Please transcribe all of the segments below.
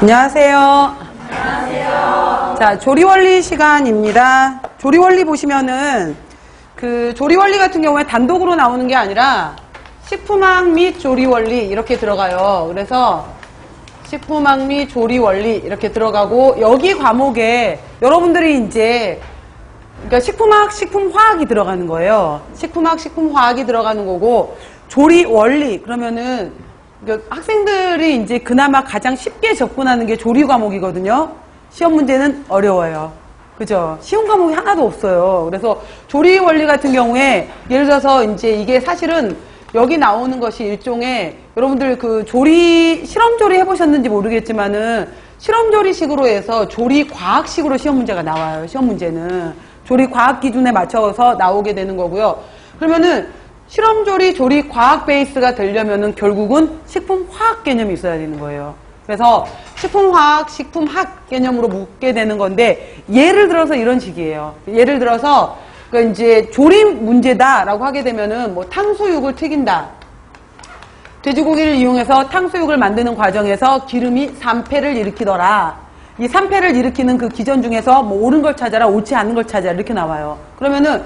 안녕하세요. 안녕하세요. 자, 조리원리 시간입니다. 조리원리 보시면은 그 조리원리 같은 경우에 단독으로 나오는 게 아니라 식품학 및 조리원리 이렇게 들어가요. 그래서 식품학 및 조리원리 이렇게 들어가고 여기 과목에 여러분들이 이제 그러니까 식품학, 식품화학이 들어가는 거예요. 식품학, 식품화학이 들어가는 거고 조리원리 그러면은 학생들이 이제 그나마 가장 쉽게 접근하는 게 조리 과목이거든요. 시험 문제는 어려워요. 그죠? 쉬운 과목이 하나도 없어요. 그래서 조리 원리 같은 경우에 예를 들어서 이제 이게 사실은 여기 나오는 것이 일종의 여러분들 그 조리, 실험 조리 해보셨는지 모르겠지만은 실험 조리식으로 해서 조리 과학식으로 시험 문제가 나와요. 시험 문제는. 조리 과학 기준에 맞춰서 나오게 되는 거고요. 그러면은 실험 조리, 조리 과학 베이스가 되려면은 결국은 식품 화학 개념이 있어야 되는 거예요. 그래서 식품 화학, 식품학 개념으로 묻게 되는 건데 예를 들어서 이런 식이에요. 예를 들어서 그 이제 조림 문제다라고 하게 되면은 뭐 탕수육을 튀긴다. 돼지고기를 이용해서 탕수육을 만드는 과정에서 기름이 산패를 일으키더라. 이 산패를 일으키는 그 기전 중에서 뭐 옳은 걸 찾아라, 옳지 않은 걸 찾아라 이렇게 나와요. 그러면은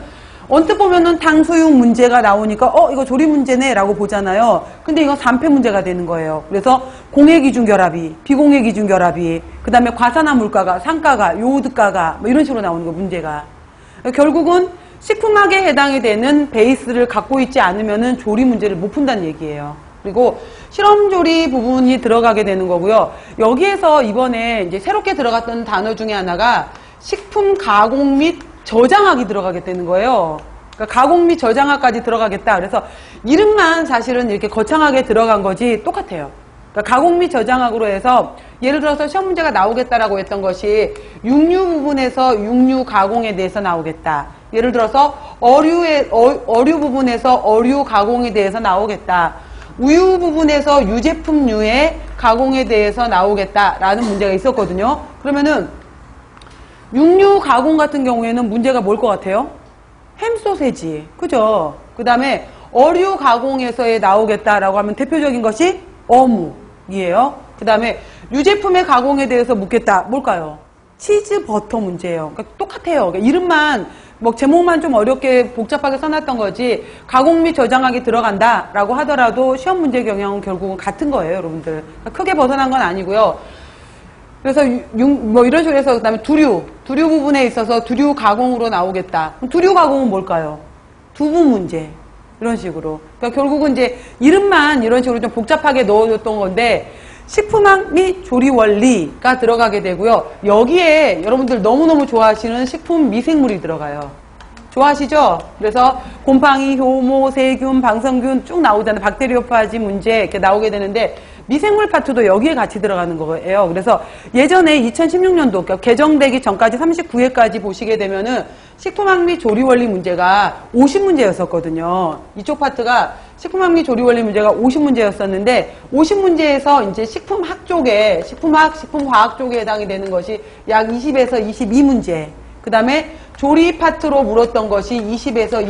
언뜻 보면은 탕수육 문제가 나오니까 이거 조리 문제네 라고 보잖아요. 근데 이건 산패 문제가 되는 거예요. 그래서 공해기준결합이, 비공해기준결합이, 그 다음에 과산화 물가가, 산가가, 요오드가가 뭐 이런 식으로 나오는 거 문제가. 결국은 식품학에 해당이 되는 베이스를 갖고 있지 않으면은 조리 문제를 못 푼다는 얘기예요. 그리고 실험조리 부분이 들어가게 되는 거고요. 여기에서 이번에 이제 새롭게 들어갔던 단어 중에 하나가 식품 가공 및 저장학이 들어가게 되는 거예요. 그러니까 가공 및 저장학까지 들어가겠다. 그래서 이름만 사실은 이렇게 거창하게 들어간 거지 똑같아요. 그러니까 가공 및 저장학으로 해서 예를 들어서 시험 문제가 나오겠다라고 했던 것이 육류 부분에서 육류 가공에 대해서 나오겠다. 예를 들어서 어류 부분에서 어류 가공에 대해서 나오겠다. 우유 부분에서 유제품류의 가공에 대해서 나오겠다라는 문제가 있었거든요. 그러면은 육류 가공 같은 경우에는 문제가 뭘 것 같아요? 햄 소세지. 그죠? 그 다음에 어류 가공에서에 나오겠다라고 하면 대표적인 것이 어묵이에요. 그 다음에 유제품의 가공에 대해서 묻겠다. 뭘까요? 치즈 버터 문제예요. 그러니까 똑같아요. 그러니까 이름만 뭐 제목만 좀 어렵게 복잡하게 써놨던 거지 가공 및 저장학이 들어간다라고 하더라도 시험 문제 경향은 결국은 같은 거예요, 여러분들. 그러니까 크게 벗어난 건 아니고요. 그래서 뭐 이런 식으로 해서 그다음에 두류 부분에 있어서 두류 가공으로 나오겠다. 그럼 두류 가공은 뭘까요? 두부 문제 이런 식으로. 그러니까 결국은 이제 이름만 이런 식으로 좀 복잡하게 넣어줬던 건데 식품학 및 조리 원리가 들어가게 되고요. 여기에 여러분들 너무너무 좋아하시는 식품 미생물이 들어가요. 좋아하시죠? 그래서 곰팡이, 효모, 세균, 방성균 쭉 나오잖아요. 박테리오파지 문제 이렇게 나오게 되는데 미생물 파트도 여기에 같이 들어가는 거예요. 그래서 예전에 2016년도 그러니까 개정되기 전까지 39회까지 보시게 되면은 식품학 및 조리 원리 문제가 50문제였었거든요. 이쪽 파트가 식품학 및 조리 원리 문제가 50문제였었는데 50문제에서 이제 식품학 쪽에 식품학, 식품화학 쪽에 해당이 되는 것이 약 20에서 22문제. 그 다음에 조리 파트로 물었던 것이 20에서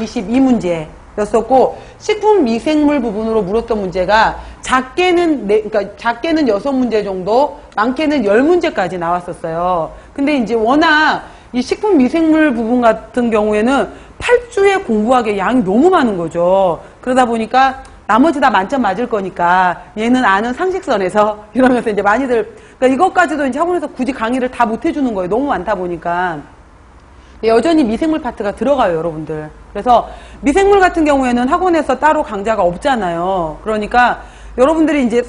22문제였었고 식품 미생물 부분으로 물었던 문제가 작게는 그러니까 작게는 6문제 정도, 많게는 10문제까지 나왔었어요. 근데 이제 워낙 이 식품 미생물 부분 같은 경우에는 8주에 공부하기에 양이 너무 많은 거죠. 그러다 보니까 나머지 다 만점 맞을 거니까 얘는 아는 상식선에서 이러면서 이제 많이들 그러니까 이것까지도 이제 학원에서 굳이 강의를 다 못 해주는 거예요. 너무 많다 보니까. 여전히 미생물 파트가 들어가요, 여러분들. 그래서 미생물 같은 경우에는 학원에서 따로 강좌가 없잖아요. 그러니까 여러분들이 이제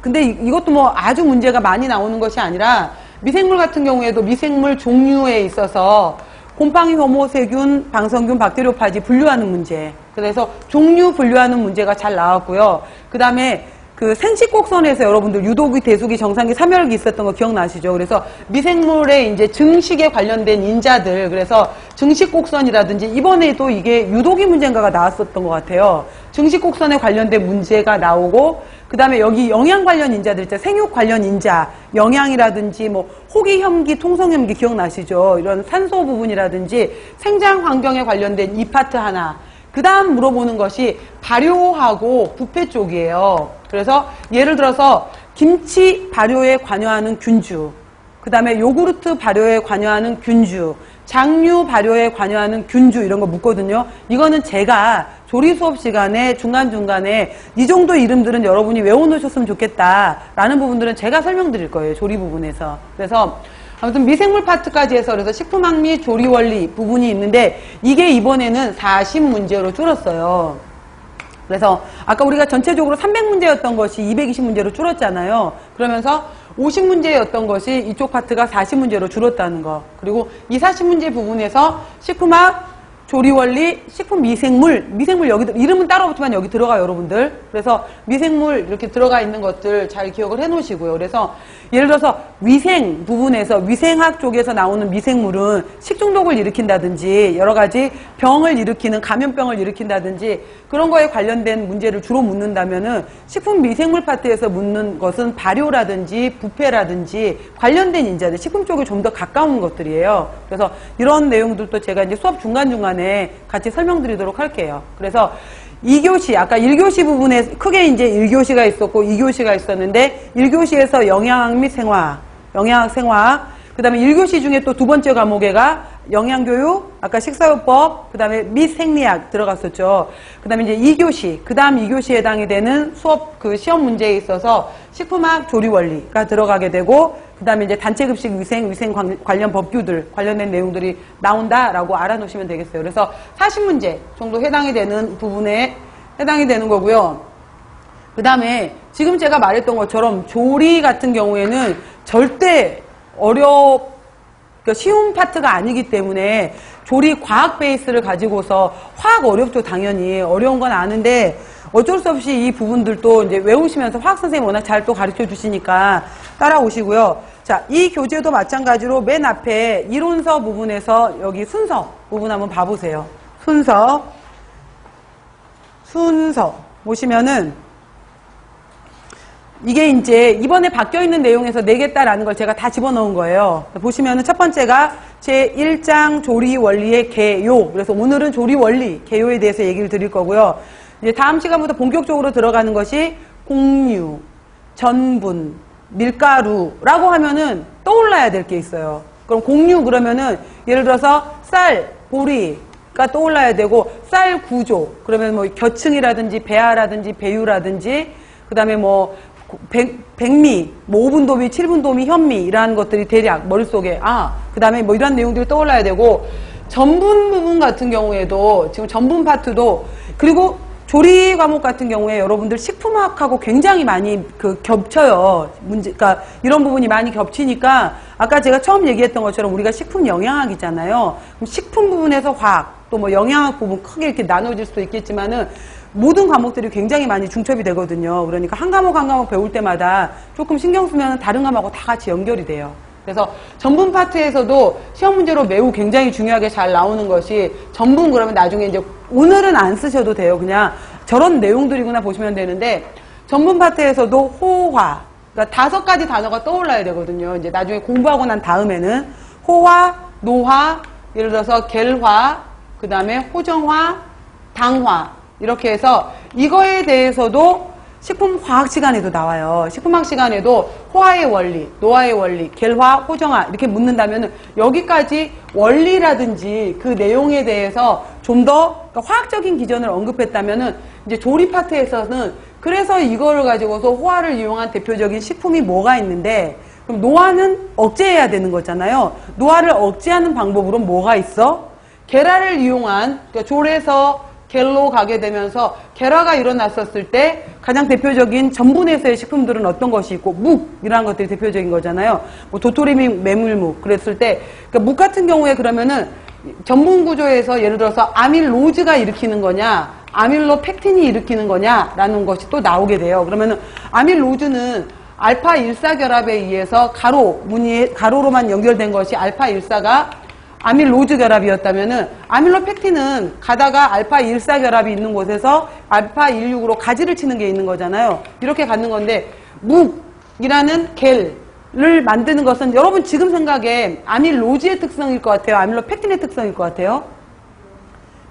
근데 이것도 뭐 아주 문제가 많이 나오는 것이 아니라 미생물 같은 경우에도 미생물 종류에 있어서 곰팡이, 효모, 세균, 방성균, 박테리오파지 분류하는 문제. 그래서 종류 분류하는 문제가 잘 나왔고요. 그 다음에 그 생식곡선에서 여러분들 유독이, 대숙이, 정상기, 삼혈기 있었던 거 기억나시죠? 그래서 미생물의 이제 증식에 관련된 인자들, 그래서 증식곡선이라든지 이번에도 이게 유독이 문제인가가 나왔었던 것 같아요. 증식곡선에 관련된 문제가 나오고, 그 다음에 여기 영양 관련 인자들 있잖아요. 생육 관련 인자, 영양이라든지 뭐 호기, 혐기, 통성혐기 기억나시죠? 이런 산소 부분이라든지 생장 환경에 관련된 이 파트 하나. 그 다음 물어보는 것이 발효하고 부패 쪽이에요. 그래서 예를 들어서 김치 발효에 관여하는 균주, 그 다음에 요구르트 발효에 관여하는 균주, 장류 발효에 관여하는 균주 이런 거 묻거든요. 이거는 제가 조리 수업 시간에 중간중간에 이 정도 이름들은 여러분이 외워놓으셨으면 좋겠다 라는 부분들은 제가 설명드릴 거예요. 조리 부분에서. 그래서 아무튼 미생물 파트까지 해서 그래서 식품학 및 조리 원리 부분이 있는데 이게 이번에는 40문제로 줄었어요. 그래서 아까 우리가 전체적으로 300문제였던 것이 220문제로 줄었잖아요. 그러면서 50문제였던 것이 이쪽 파트가 40문제로 줄었다는 거. 그리고 이 40문제 부분에서 식품학, 조리원리, 식품미생물, 미생물 여기 이름은 따로 없지만 여기 들어가요, 여러분들. 그래서 미생물 이렇게 들어가 있는 것들 잘 기억을 해 놓으시고요. 그래서 예를 들어서 위생 부분에서 위생학 쪽에서 나오는 미생물은 식중독을 일으킨다든지 여러 가지 병을 일으키는 감염병을 일으킨다든지 그런 거에 관련된 문제를 주로 묻는다면은 식품미생물 파트에서 묻는 것은 발효라든지 부패라든지 관련된 인자들, 식품 쪽에 좀 더 가까운 것들이에요. 그래서 이런 내용들도 제가 이제 수업 중간중간에 같이 설명드리도록 할게요. 그래서 2교시, 아까 1교시 부분에 크게 이제 1교시가 있었고 2교시가 있었는데 1교시에서 영양학 및 생화학, 영양학, 생화학, 그 다음에 1교시 중에 또 두 번째 과목에가 영양교육, 아까 식사요법, 그 다음에 및 생리학 들어갔었죠. 그 다음에 이제 2교시, 그 다음 2교시에 해당이 되는 수업 그 시험 문제에 있어서 식품학 조리원리가 들어가게 되고 그 다음에 이제 단체급식 위생 관련 법규들, 관련된 내용들이 나온다라고 알아놓으시면 되겠어요. 그래서 40문제 정도 해당이 되는 부분에 해당이 되는 거고요. 그 다음에 지금 제가 말했던 것처럼 조리 같은 경우에는 절대 그러니까 쉬운 파트가 아니기 때문에 조리 과학 베이스를 가지고서 화학 어렵죠. 당연히 어려운 건 아는데 어쩔 수 없이 이 부분들도 이제 외우시면서 화학 선생님이 워낙 잘 또 가르쳐 주시니까 따라오시고요. 자, 이 교재도 마찬가지로 맨 앞에 이론서 부분에서 여기 순서 부분 한번 봐보세요. 순서 보시면은 이게 이제 이번에 바뀌어있는 내용에서 내겠다라는 걸 제가 다 집어넣은 거예요. 보시면은 첫 번째가 제1장 조리 원리의 개요. 그래서 오늘은 조리 원리, 개요에 대해서 얘기를 드릴 거고요. 이제 다음 시간부터 본격적으로 들어가는 것이 공유, 전분, 밀가루라고 하면은 떠올라야 될 게 있어요. 그럼 공유 그러면은 예를 들어서 쌀, 보리가 떠올라야 되고 쌀 구조, 그러면 뭐 겨층이라든지 배아라든지 배유라든지 그 다음에 뭐 백미, 뭐 5분도미, 7분도미, 현미 이러한 것들이 대략 머릿속에 그 다음에 뭐 이런 내용들이 떠올라야 되고 전분 부분 같은 경우에도 지금 전분 파트도 그리고 조리 과목 같은 경우에 여러분들 식품학하고 굉장히 많이 겹쳐요. 그러니까 이런 부분이 많이 겹치니까 아까 제가 처음 얘기했던 것처럼 우리가 식품 영양학이잖아요. 그럼 식품 부분에서 화학 또 뭐 영양학 부분 크게 이렇게 나눠질 수도 있겠지만은 모든 과목들이 굉장히 많이 중첩이 되거든요. 그러니까 한 과목 배울 때마다 조금 신경 쓰면 다른 과목하고 다 같이 연결이 돼요. 그래서 전분 파트에서도 시험 문제로 매우 굉장히 중요하게 잘 나오는 것이 전분 그러면 나중에 이제 오늘은 안 쓰셔도 돼요. 그냥 저런 내용들이구나 보시면 되는데 전분 파트에서도 호화, 그러니까 5가지 단어가 떠올라야 되거든요. 이제 나중에 공부하고 난 다음에는 호화, 노화, 예를 들어서 겔화, 그 다음에 호정화, 당화 이렇게 해서 이거에 대해서도 식품과학 시간에도 나와요. 식품학 시간에도 호화의 원리, 노화의 원리, 겔화, 호정화 이렇게 묻는다면 여기까지 원리라든지 그 내용에 대해서 좀 더 그러니까 화학적인 기전을 언급했다면은 이제 조리 파트에서는 그래서 이걸 가지고서 호화를 이용한 대표적인 식품이 뭐가 있는데 그럼 노화는 억제해야 되는 거잖아요. 노화를 억제하는 방법으로 뭐가 있어? 계라를 이용한 그러니까 졸에서 겔로 가게 되면서 계라가 일어났었을 때 가장 대표적인 전분에서의 식품들은 어떤 것이 있고 묵이라는 것들이 대표적인 거잖아요. 뭐 도토리묵, 메밀묵 그랬을 때 그러니까 묵 같은 경우에 그러면은 전분 구조에서 예를 들어서 아밀로즈가 일으키는 거냐 아밀로펙틴이 일으키는 거냐라는 것이 또 나오게 돼요. 그러면은 아밀로즈는 알파 1사 결합에 의해서 가로로만 연결된 것이 알파 1사가 아밀로즈 결합이었다면은 아밀로펙틴은 가다가 알파 1사 결합이 있는 곳에서 알파 16으로 가지를 치는 게 있는 거잖아요. 이렇게 갖는 건데 묵이라는 겔을 만드는 것은 여러분 지금 생각에 아밀로즈의 특성일 것 같아요? 아밀로펙틴의 특성일 것 같아요?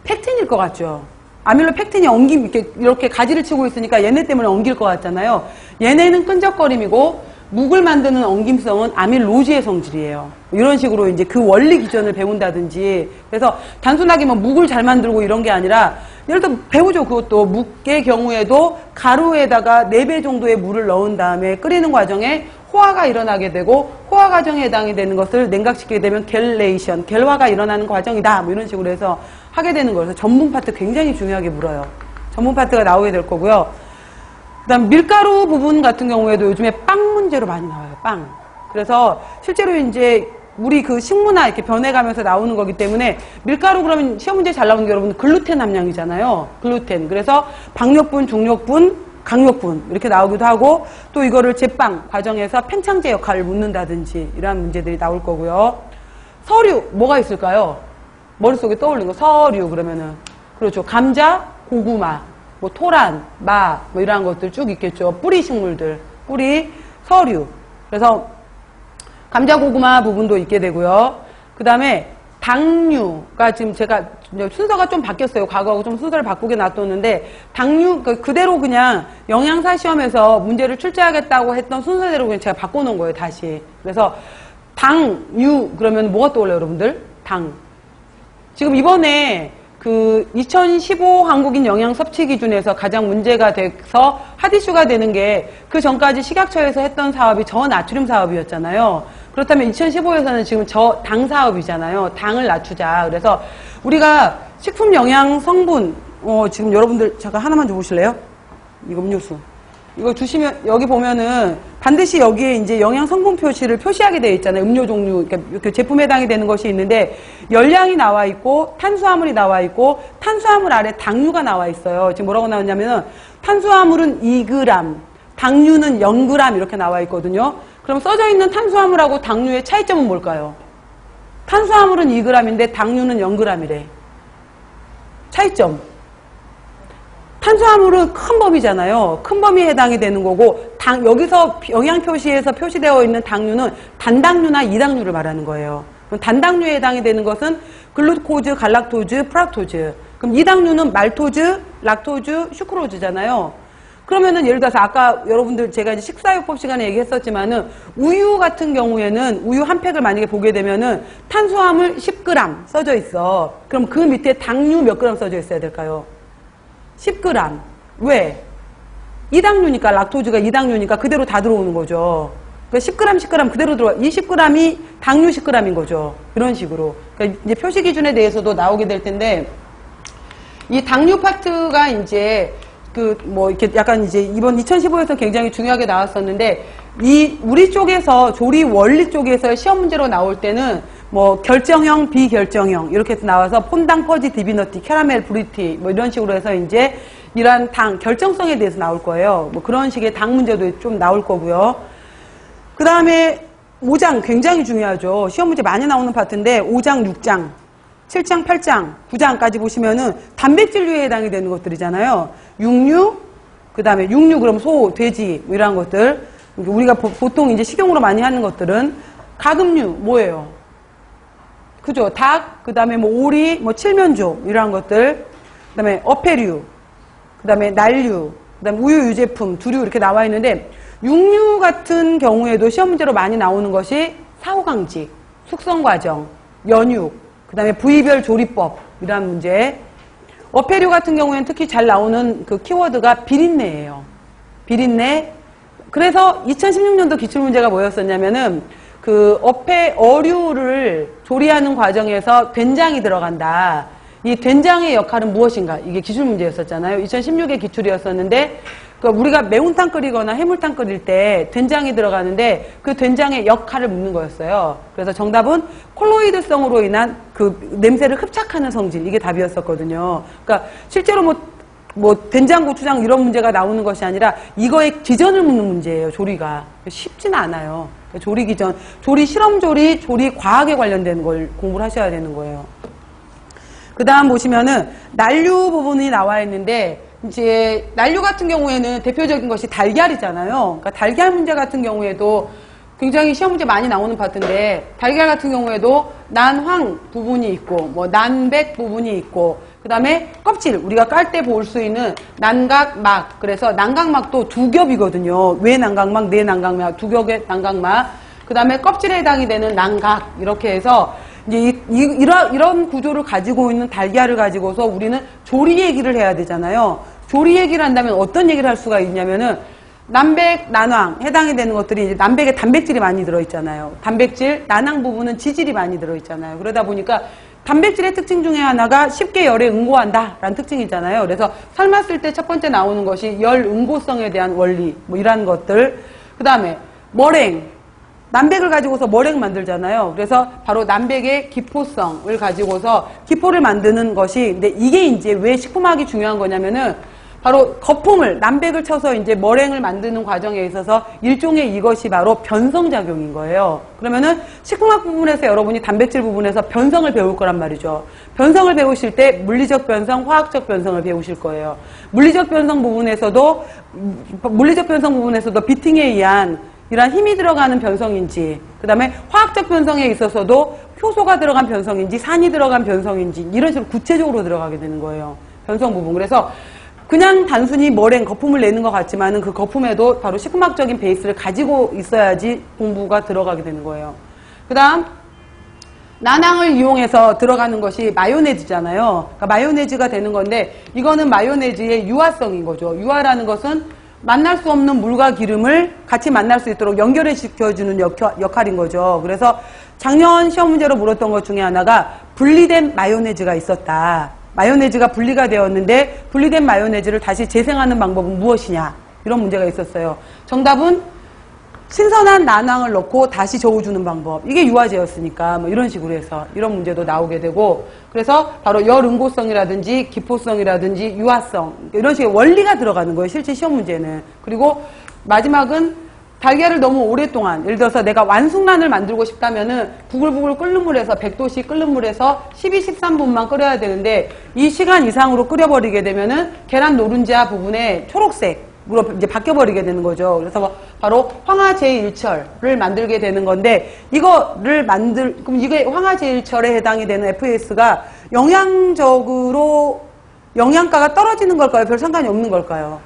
펙틴일 것 같죠? 아밀로펙틴이 이렇게 가지를 치고 있으니까 얘네 때문에 엉길 것 같잖아요. 얘네는 끈적거림이고, 묵을 만드는 엉김성은 아밀로즈의 성질이에요. 이런 식으로 이제 그 원리 기전을 배운다든지. 그래서 단순하게 뭐 묵을 잘 만들고 이런 게 아니라, 예를 들어 배우죠. 그것도 묵의 경우에도 가루에다가 4배 정도의 물을 넣은 다음에 끓이는 과정에 호화가 일어나게 되고, 호화 과정에 해당이 되는 것을 냉각시키게 되면 겔레이션, 겔화가 일어나는 과정이다. 뭐 이런 식으로 해서 하게 되는 거예요. 그래서 전문 파트 굉장히 중요하게 물어요. 전문 파트가 나오게 될 거고요. 그 다음 밀가루 부분 같은 경우에도 요즘에 빵 문제로 많이 나와요. 빵. 그래서 실제로 이제 우리 그 식문화 이렇게 변해가면서 나오는 거기 때문에 밀가루 그러면 시험 문제 잘 나오는 게 여러분 글루텐 함량이잖아요. 글루텐. 그래서 박력분, 중력분, 강력분 이렇게 나오기도 하고, 또 이거를 제빵 과정에서 팽창제 역할을 묻는다든지 이러한 문제들이 나올 거고요. 서류 뭐가 있을까요? 머릿속에 떠올린 거 서류 그러면은 그렇죠. 감자, 고구마, 뭐 토란, 마, 뭐 이러한 것들 쭉 있겠죠. 뿌리 식물들, 뿌리, 서류. 그래서 감자, 고구마 부분도 있게 되고요. 그 다음에 당류가 지금 제가 순서가 좀 바뀌었어요. 과거하고 좀 순서를 바꾸게 놔뒀는데, 당류 그대로 그냥 영양사 시험에서 문제를 출제하겠다고 했던 순서대로 그냥 제가 바꿔놓은 거예요. 다시. 그래서 당류 그러면 뭐가 떠올라요, 여러분들? 당. 지금 이번에 그 2015 한국인 영양 섭취 기준에서 가장 문제가 돼서 핫이슈가 되는 게, 그 전까지 식약처에서 했던 사업이 저나트륨 사업이었잖아요. 그렇다면 2015에서는 지금 저당 사업이잖아요. 당을 낮추자. 그래서 우리가 식품 영양 성분, 지금 여러분들 잠깐 하나만 줘보실래요? 이거 음료수. 이거 주시면, 여기 보면은 반드시 여기에 이제 영양 성분 표시를 표시하게 되어 있잖아요. 음료 종류, 이렇게 제품에 해당이 되는 것이 있는데, 열량이 나와 있고, 탄수화물이 나와 있고, 탄수화물 아래 당류가 나와 있어요. 지금 뭐라고 나왔냐면은, 탄수화물은 2g, 당류는 0g 이렇게 나와 있거든요. 그럼 써져 있는 탄수화물하고 당류의 차이점은 뭘까요? 탄수화물은 2g인데 당류는 0g이래. 차이점. 탄수화물은 큰 범위잖아요. 큰 범위에 해당이 되는 거고, 여기서 영양 표시에서 표시되어 있는 당류는 단당류나 이당류를 말하는 거예요. 그럼 단당류에 해당이 되는 것은 글루코즈, 갈락토즈, 프락토즈. 그럼 이당류는 말토즈, 락토즈, 슈크로즈잖아요. 그러면은 예를 들어서 아까 여러분들 제가 이제 식사요법 시간에 얘기했었지만은, 우유 같은 경우에는 우유 한 팩을 만약에 보게 되면은 탄수화물 10g 써져 있어. 그럼 그 밑에 당류 몇 g 써져 있어야 될까요? 10g. 왜? 이당류니까, 락토즈가 이당류니까 그대로 다 들어오는 거죠. 그러니까 10g, 10g 그대로 들어와. 이 10g이 당류 10g인 거죠. 이런 식으로. 그러니까 이제 표시 기준에 대해서도 나오게 될 텐데, 이 당류 파트가 이제 이렇게 약간 이제 이번 2015에서 굉장히 중요하게 나왔었는데, 우리 쪽에서 조리 원리 쪽에서 시험 문제로 나올 때는 뭐 결정형, 비결정형 이렇게 해서 나와서 폰당, 퍼지, 디비너티, 캐러멜, 브리티 뭐 이런 식으로 해서 이제 이러한 당 결정성에 대해서 나올 거예요. 뭐 그런 식의 당 문제도 좀 나올 거고요. 그 다음에 5장 굉장히 중요하죠. 시험 문제 많이 나오는 파트인데 5장, 6장, 7장, 8장, 9장까지 보시면은 단백질류에 해당이 되는 것들이잖아요. 육류, 그 다음에 육류 그럼 소, 돼지 뭐 이런 것들. 우리가 보통 이제 식용으로 많이 하는 것들은 가금류 뭐예요? 그죠? 닭, 그 다음에 뭐 오리, 뭐 칠면조 이러한 것들, 그 다음에 어패류, 그 다음에 날류, 그 다음에 우유 유제품, 두류 이렇게 나와 있는데, 육류 같은 경우에도 시험 문제로 많이 나오는 것이 사후강직, 숙성과정, 연육, 그 다음에 부위별 조리법 이러한 문제. 어패류 같은 경우에는 특히 잘 나오는 그 키워드가 비린내예요. 비린내. 그래서 2016년도 기출문제가 뭐였었냐면은, 그 어류를 조리하는 과정에서 된장이 들어간다. 이 된장의 역할은 무엇인가? 이게 기출 문제였었잖아요. 2016의 기출이었었는데, 그러니까 우리가 매운탕 끓이거나 해물탕 끓일 때 된장이 들어가는데 그 된장의 역할을 묻는 거였어요. 그래서 정답은 콜로이드성으로 인한 그 냄새를 흡착하는 성질, 이게 답이었었거든요. 그러니까 실제로 뭐 된장, 고추장 이런 문제가 나오는 것이 아니라 이거의 기전을 묻는 문제예요. 조리가 쉽지는 않아요. 조리 기전, 조리 실험 조리, 조리 과학에 관련된 걸 공부를 하셔야 되는 거예요. 그 다음 보시면은 난류 부분이 나와 있는데, 이제 난류 같은 경우에는 대표적인 것이 달걀이잖아요. 그러니까 달걀 문제 같은 경우에도 굉장히 시험 문제 많이 나오는 파트인데, 달걀 같은 경우에도 난황 부분이 있고 뭐 난백 부분이 있고, 그 다음에 껍질, 우리가 깔 때 볼 수 있는 난각막. 그래서 난각막도 두 겹이거든요. 외 난각막, 내 난각막, 두 겹의 난각막. 그 다음에 껍질에 해당이 되는 난각. 이렇게 해서 이제 이런 구조를 가지고 있는 달걀을 가지고서 우리는 조리 얘기를 해야 되잖아요. 조리 얘기를 한다면 어떤 얘기를 할 수가 있냐면은 남백, 난황 해당이 되는 것들이 이제 남백에 단백질이 많이 들어있잖아요. 단백질, 난황 부분은 지질이 많이 들어있잖아요. 그러다 보니까 단백질의 특징 중에 하나가 쉽게 열에 응고한다 라는 특징이 있잖아요. 그래서 삶았을 때 첫 번째 나오는 것이 열 응고성에 대한 원리 뭐 이런 것들. 그 다음에 머랭, 남백을 가지고서 머랭 만들잖아요. 그래서 바로 남백의 기포성을 가지고서 기포를 만드는 것이, 근데 이게 이제 왜 식품학이 중요한 거냐면은 바로 거품을, 남백을 쳐서 이제 머랭을 만드는 과정에 있어서 일종의 이것이 바로 변성작용인 거예요. 그러면은 식품학 부분에서 여러분이 단백질 부분에서 변성을 배울 거란 말이죠. 변성을 배우실 때 물리적 변성, 화학적 변성을 배우실 거예요. 물리적 변성 부분에서도 비팅에 의한 이러한 힘이 들어가는 변성인지, 그 다음에 화학적 변성에 있어서도 효소가 들어간 변성인지, 산이 들어간 변성인지, 이런 식으로 구체적으로 들어가게 되는 거예요. 변성 부분. 그래서 그냥 단순히 머랭, 거품을 내는 것 같지만은 그 거품에도 바로 식품학적인 베이스를 가지고 있어야지 공부가 들어가게 되는 거예요. 그 다음, 난황을 이용해서 들어가는 것이 마요네즈잖아요. 그러니까 마요네즈가 되는 건데, 이거는 마요네즈의 유화성인 거죠. 유화라는 것은 만날 수 없는 물과 기름을 같이 만날 수 있도록 연결해 시켜주는 역할인 거죠. 그래서 작년 시험 문제로 물었던 것 중에 하나가 분리된 마요네즈가 있었다. 마요네즈가 분리가 되었는데 분리된 마요네즈를 다시 재생하는 방법은 무엇이냐, 이런 문제가 있었어요. 정답은 신선한 난황을 넣고 다시 저어주는 방법. 이게 유화제였으니까 뭐 이런 식으로 해서 이런 문제도 나오게 되고, 그래서 바로 열응고성이라든지 기포성이라든지 유화성, 이런 식의 원리가 들어가는 거예요, 실제 시험 문제는. 그리고 마지막은 달걀을 너무 오랫동안, 예를 들어서 내가 완숙란을 만들고 싶다면은 부글부글 끓는 물에서 100도씨 끓는 물에서 12, 13분만 끓여야 되는데, 이 시간 이상으로 끓여버리게 되면은 계란 노른자 부분에 초록색으로 이제 바뀌어버리게 되는 거죠. 그래서 바로 황화제일철을 만들게 되는 건데, 그럼 이게 황화제일철에 해당이 되는 FAS가 영양적으로 영양가가 떨어지는 걸까요? 별 상관이 없는 걸까요?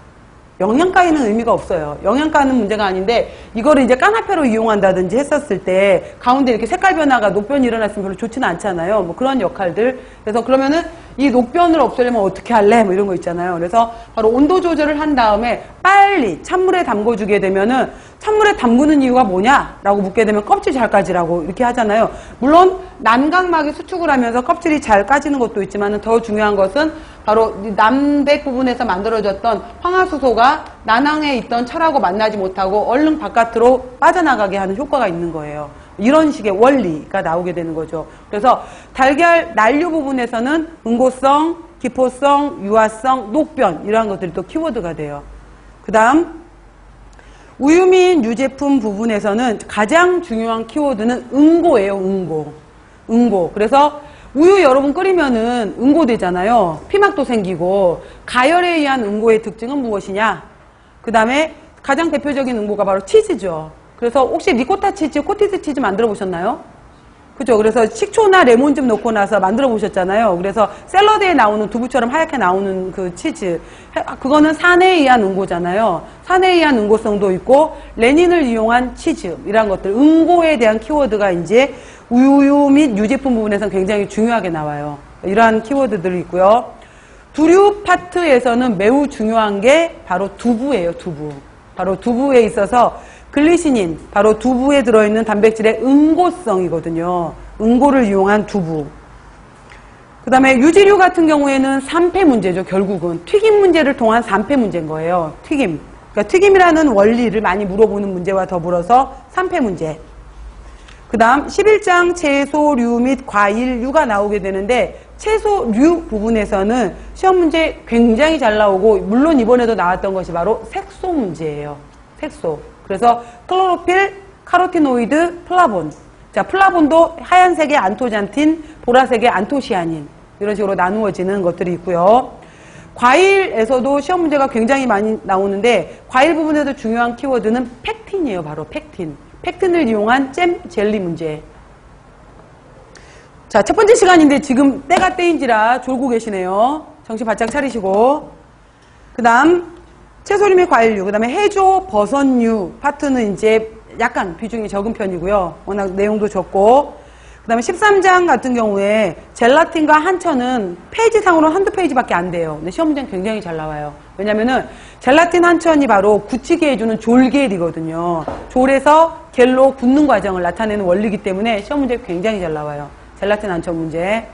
영양가에는 의미가 없어요. 영양가는 문제가 아닌데, 이거를 이제 까나페로 이용한다든지 했었을 때 가운데 이렇게 색깔 변화가, 녹변이 일어났으면 별로 좋지는 않잖아요. 뭐 그런 역할들. 그래서 그러면은 이 녹변을 없애려면 어떻게 할래? 뭐 이런 거 있잖아요. 그래서 바로 온도 조절을 한 다음에 빨리 찬물에 담궈주게 되면은, 찬물에 담그는 이유가 뭐냐라고 묻게 되면 껍질 잘 까지라고 이렇게 하잖아요. 물론 난각막이 수축을 하면서 껍질이 잘 까지는 것도 있지만 더 중요한 것은 바로 남백 부분에서 만들어졌던 황화수소가 난황에 있던 철하고 만나지 못하고 얼른 바깥으로 빠져나가게 하는 효과가 있는 거예요. 이런 식의 원리가 나오게 되는 거죠. 그래서 달걀 난류 부분에서는 응고성, 기포성, 유화성, 녹변, 이러한 것들이 또 키워드가 돼요. 그 다음 우유 및 유제품 부분에서는 가장 중요한 키워드는 응고예요. 응고. 그래서 우유 여러분 끓이면은 응고되잖아요. 피막도 생기고. 가열에 의한 응고의 특징은 무엇이냐? 그 다음에 가장 대표적인 응고가 바로 치즈죠. 그래서 혹시 리코타 치즈, 코티즈 치즈 만들어 보셨나요? 그죠? 그래서 식초나 레몬 좀 넣고 나서 만들어 보셨잖아요. 그래서 샐러드에 나오는 두부처럼 하얗게 나오는 그 치즈. 그거는 산에 의한 응고잖아요. 산에 의한 응고성도 있고, 레닌을 이용한 치즈, 이런 것들. 응고에 대한 키워드가 이제 우유 및 유제품 부분에서는 굉장히 중요하게 나와요. 이러한 키워드들이 있고요. 두류 파트에서는 매우 중요한 게 바로 두부예요, 두부. 바로 두부에 있어서 글리시닌, 바로 두부에 들어있는 단백질의 응고성이거든요. 응고를 이용한 두부. 그 다음에 유지류 같은 경우에는 산패 문제죠, 결국은. 튀김 문제를 통한 산패 문제인 거예요. 튀김. 그러니까 튀김이라는 원리를 많이 물어보는 문제와 더불어서 산패 문제. 그 다음 11장 채소류 및 과일류가 나오게 되는데, 채소류 부분에서는 시험 문제 굉장히 잘 나오고, 물론 이번에도 나왔던 것이 바로 색소 문제예요. 색소. 그래서 클로로필, 카로티노이드, 플라본. 자, 플라본도 하얀색의 안토잔틴, 보라색의 안토시아닌. 이런 식으로 나누어지는 것들이 있고요. 과일에서도 시험 문제가 굉장히 많이 나오는데, 과일 부분에서 중요한 키워드는 팩틴이에요. 바로 팩틴. 팩틴을 이용한 잼, 젤리 문제. 자, 첫 번째 시간인데 지금 때가 때인지라 졸고 계시네요. 정신 바짝 차리시고. 그 다음, 채소류 및 과일류, 그 다음에 해조, 버섯류 파트는 이제 약간 비중이 적은 편이고요. 워낙 내용도 적고. 그 다음에 13장 같은 경우에 젤라틴과 한천은 페이지상으로 한두 페이지밖에 안 돼요. 근데 시험 문제는 굉장히 잘 나와요. 왜냐면은 젤라틴 한천이 바로 굳히게 해주는 졸겔이거든요. 졸에서 겔로 굳는 과정을 나타내는 원리이기 때문에 시험 문제 굉장히 잘 나와요. 젤라틴 한천 문제.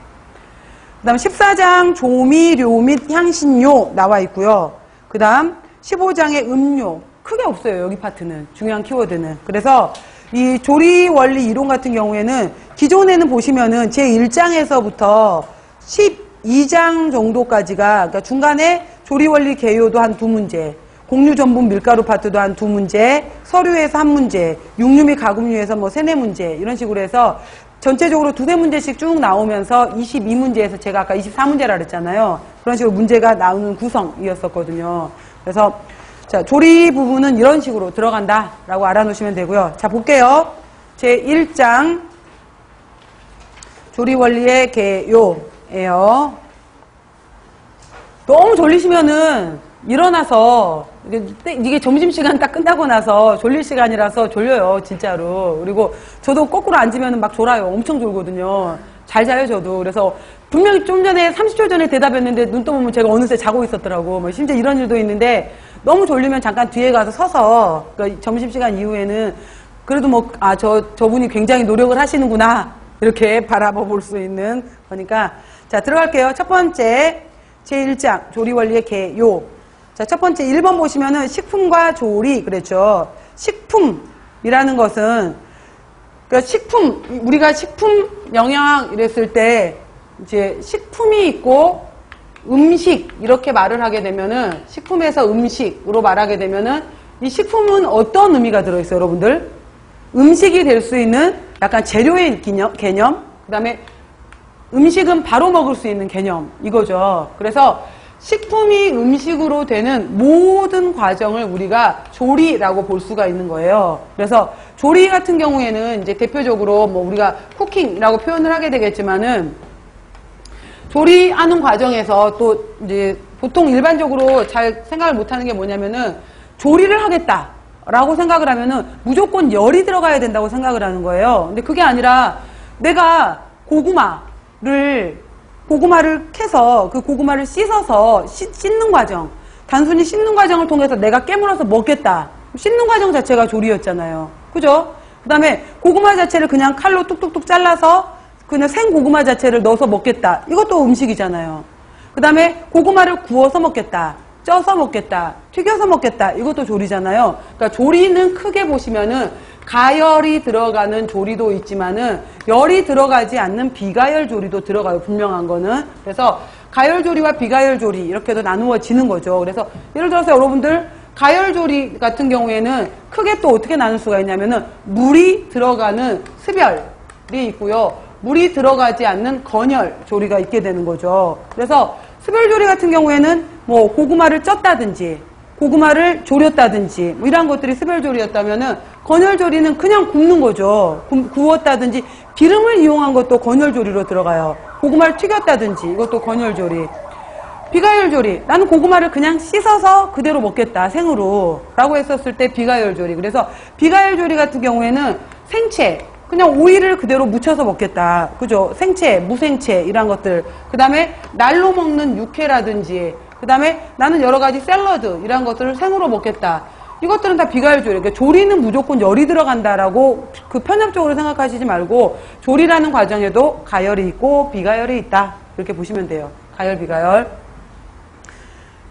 그 다음 14장 조미료 및 향신료 나와 있고요. 그 다음 15장의 음료. 크게 없어요. 여기 파트는. 중요한 키워드는. 그래서 이 조리 원리 이론 같은 경우에는 기존에는 보시면은 제1장에서부터 12장 정도까지가, 그러니까 중간에 조리 원리 개요도 한 2문제, 곡류 전분 밀가루 파트도 한 2문제, 서류에서 1문제, 육류 및 가금류에서 뭐 3, 4문제 이런 식으로 해서 전체적으로 2, 3문제씩 쭉 나오면서 22문제에서 제가 아까 24문제라 그랬잖아요. 그런 식으로 문제가 나오는 구성이었었거든요. 그래서 자, 조리 부분은 이런 식으로 들어간다라고 알아놓으시면 되고요. 자, 볼게요. 제1장 조리 원리의 개요예요. 너무 졸리시면은 일어나서 이게 점심시간 딱 끝나고 나서 졸릴 시간이라서 졸려요, 진짜로. 그리고 저도 거꾸로 앉으면 막 졸아요. 엄청 졸거든요. 잘 자요, 저도. 그래서 분명히 좀 전에 30초 전에 대답했는데 눈 떠보면 제가 어느새 자고 있었더라고. 뭐 심지어 이런 일도 있는데 너무 졸리면 잠깐 뒤에 가서 서서, 그러니까 점심시간 이후에는 그래도 뭐, 아, 저분이 굉장히 노력을 하시는구나. 이렇게 바라봐 볼 수 있는 거니까. 자, 들어갈게요. 첫 번째, 제1장, 조리원리의 개요. 자, 첫 번째 1번 보시면은 식품과 조리, 그랬죠. 식품이라는 것은, 그러니까 식품, 우리가 식품 영양 이랬을 때, 이제 식품이 있고, 음식 이렇게 말을 하게 되면은 식품에서 음식으로 말하게 되면은 이 식품은 어떤 의미가 들어있어요, 여러분들? 음식이 될 수 있는 약간 재료의 개념, 그 다음에 음식은 바로 먹을 수 있는 개념 이거죠. 그래서 식품이 음식으로 되는 모든 과정을 우리가 조리라고 볼 수가 있는 거예요. 그래서 조리 같은 경우에는 이제 대표적으로 뭐 우리가 쿠킹이라고 표현을 하게 되겠지만은 조리하는 과정에서 또 이제 보통 일반적으로 잘 생각을 못하는 게 뭐냐면은 조리를 하겠다라고 생각을 하면은 무조건 열이 들어가야 된다고 생각을 하는 거예요. 근데 그게 아니라 내가 고구마를 캐서 그 고구마를 씻어서 씻는 과정, 단순히 씻는 과정을 통해서 내가 깨물어서 먹겠다. 씻는 과정 자체가 조리였잖아요. 그죠? 그 다음에 고구마 자체를 그냥 칼로 뚝뚝뚝 잘라서 그냥 생 고구마 자체를 넣어서 먹겠다. 이것도 음식이잖아요. 그 다음에 고구마를 구워서 먹겠다. 쪄서 먹겠다. 튀겨서 먹겠다. 이것도 조리잖아요. 그러니까 조리는 크게 보시면은 가열이 들어가는 조리도 있지만은 열이 들어가지 않는 비가열 조리도 들어가요. 분명한 거는. 그래서 가열 조리와 비가열 조리 이렇게도 나누어지는 거죠. 그래서 예를 들어서 여러분들 가열 조리 같은 경우에는 크게 또 어떻게 나눌 수가 있냐면은 물이 들어가는 습열이 있고요. 물이 들어가지 않는 건열 조리가 있게 되는 거죠. 그래서 습열 조리 같은 경우에는 뭐 고구마를 쪘다든지 고구마를 졸였다든지 뭐 이런 것들이 습열 조리였다면은 건열 조리는 그냥 굽는 거죠. 구웠다든지 기름을 이용한 것도 건열 조리로 들어가요. 고구마를 튀겼다든지 이것도 건열 조리. 비가열 조리. 나는 고구마를 그냥 씻어서 그대로 먹겠다. 생으로. 라고 했었을 때 비가열 조리. 그래서 비가열 조리 같은 경우에는 생채. 그냥 오이를 그대로 묻혀서 먹겠다. 그죠? 생채, 무생채, 이런 것들. 그 다음에 날로 먹는 육회라든지, 그 다음에 나는 여러 가지 샐러드, 이런 것들을 생으로 먹겠다. 이것들은 다 비가열 조리. 그러니까 조리는 무조건 열이 들어간다라고 그 편협적으로 생각하시지 말고, 조리라는 과정에도 가열이 있고, 비가열이 있다. 이렇게 보시면 돼요. 가열, 비가열.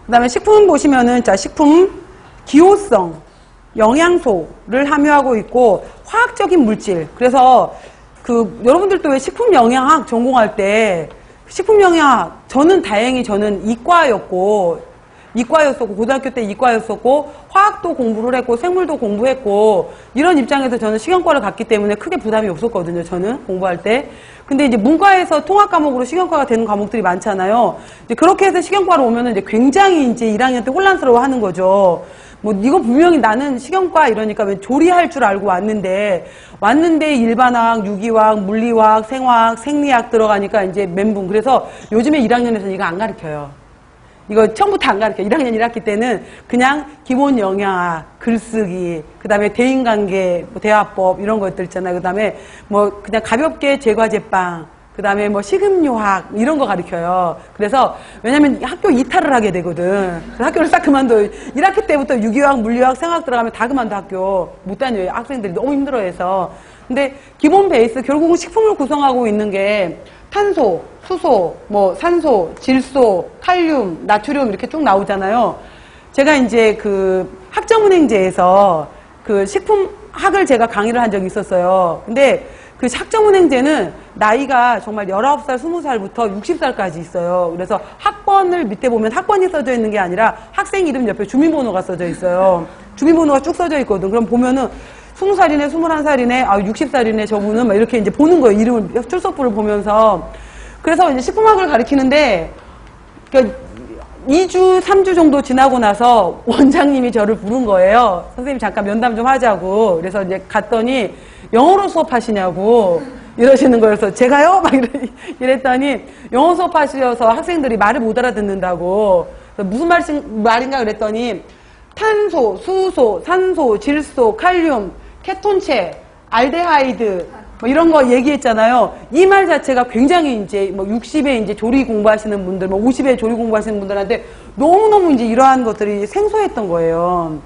그 다음에 식품 보시면은, 자, 식품, 기호성. 영양소를 함유하고 있고 화학적인 물질. 그래서 여러분들도 왜 식품 영양학 전공할 때 식품 영양학 저는 다행히 저는 이과였고 이과였었고, 고등학교 때 이과였었고, 화학도 공부를 했고, 생물도 공부했고, 이런 입장에서 저는 식용과를 갔기 때문에 크게 부담이 없었거든요, 저는 공부할 때. 근데 이제 문과에서 통합 과목으로 식용과가 되는 과목들이 많잖아요. 이제 그렇게 해서 식용과로 오면은 이제 굉장히 이제 1학년 때 혼란스러워 하는 거죠. 뭐, 이거 분명히 나는 식용과 이러니까 왜 조리할 줄 알고 왔는데 일반화학, 유기화학, 물리화학, 생화학, 생리학 들어가니까 이제 멘붕. 그래서 요즘에 1학년에서는 이거 안 가르쳐요. 이거 처음부터 안 가르쳐요. 1학년 1학기 때는 그냥 기본 영양학, 글쓰기, 그 다음에 대인관계, 뭐 대화법 이런 것들 있잖아요. 그 다음에 뭐 그냥 가볍게 제과제빵, 그 다음에 뭐 식음료학 이런 거 가르쳐요. 그래서 왜냐면 학교 이탈을 하게 되거든. 그래서 학교를 싹 그만둬. 1학기 때부터 유기화학, 물리화학, 생화학 들어가면 다 그만둬. 학교 못 다녀요. 학생들이 너무 힘들어해서. 근데 기본 베이스 결국은 식품을 구성하고 있는 게 탄소, 수소, 뭐 산소, 질소, 칼륨, 나트륨 이렇게 쭉 나오잖아요. 제가 이제 그 학점은행제에서 그 식품학을 제가 강의를 한 적이 있었어요. 근데 그 학점은행제는 나이가 정말 19살, 20살부터 60살까지 있어요. 그래서 학번을 밑에 보면 학번이 써져 있는 게 아니라 학생 이름 옆에 주민번호가 써져 있어요. 주민번호가 쭉 써져 있거든. 그럼 보면은 20살이네, 21살이네, 60살이네, 저분은 막 이렇게 이제 보는 거예요. 이름을, 출석부를 보면서. 그래서 이제 식품학을 가르치는데, 그러니까 2주, 3주 정도 지나고 나서 원장님이 저를 부른 거예요. 선생님 잠깐 면담 좀 하자고. 그래서 이제 갔더니 영어로 수업하시냐고 이러시는 거여서 제가요? 막 이랬더니 영어 수업하셔서 학생들이 말을 못 알아듣는다고. 무슨 말인가 그랬더니 탄소, 수소, 산소, 질소, 칼륨, 케톤체, 알데하이드 뭐 이런 거 얘기했잖아요. 이 말 자체가 굉장히 이제 뭐 60에 이제 조리 공부하시는 분들, 뭐 50에 조리 공부하시는 분들한테 너무너무 이제 이러한 것들이 생소했던 거예요.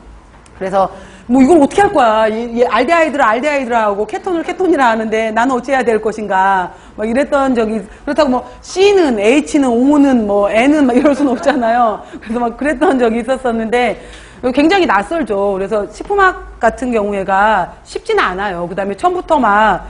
그래서 뭐 이걸 어떻게 할 거야? 이 알데하이드라 하고 케톤을 케톤이라 하는데 나는 어찌해야 될 것인가? 막 이랬던 적이, 그렇다고 뭐 C는, H는, O는, 뭐 N은 막 이럴 수는 없잖아요. 그래서 막 그랬던 적이 있었었는데 굉장히 낯설죠. 그래서 식품학 같은 경우에가 쉽지는 않아요. 그 다음에 처음부터 막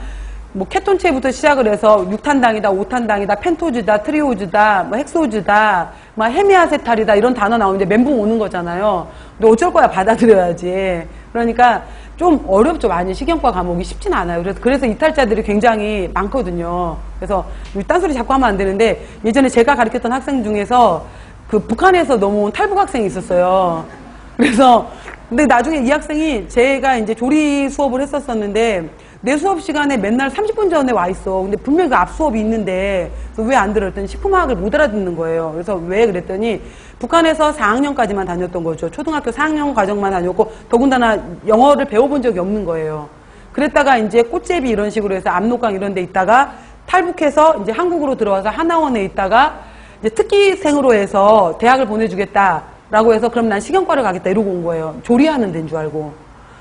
뭐 케톤체부터 시작을 해서 6탄당이다, 5탄당이다, 펜토즈다, 트리오즈다, 뭐 헥소즈다, 막 헤미아세탈이다 이런 단어 나오는데 멘붕 오는 거잖아요. 근데 어쩔 거야, 받아들여야지. 그러니까 좀 어렵죠. 많이 식용과 과목이 쉽진 않아요. 그래서 이탈자들이 굉장히 많거든요. 그래서 딴소리 자꾸 하면 안 되는데 예전에 제가 가르쳤던 학생 중에서 그 북한에서 넘어온 탈북 학생이 있었어요. 그래서 근데 나중에 이 학생이 제가 이제 조리 수업을 했었었는데 내 수업 시간에 맨날 30분 전에 와 있어. 근데 분명히 그 앞 수업이 있는데 왜 안 들었더니 식품화학을 못 알아듣는 거예요. 그래서 왜 그랬더니 북한에서 4학년까지만 다녔던 거죠. 초등학교 4학년 과정만 다녔고 더군다나 영어를 배워본 적이 없는 거예요. 그랬다가 이제 꽃제비 이런 식으로 해서 압록강 이런 데 있다가 탈북해서 이제 한국으로 들어와서 하나원에 있다가 이제 특기생으로 해서 대학을 보내주겠다라고 해서 그럼 난 식용과를 가겠다 이러고 온 거예요. 조리하는 데인 줄 알고.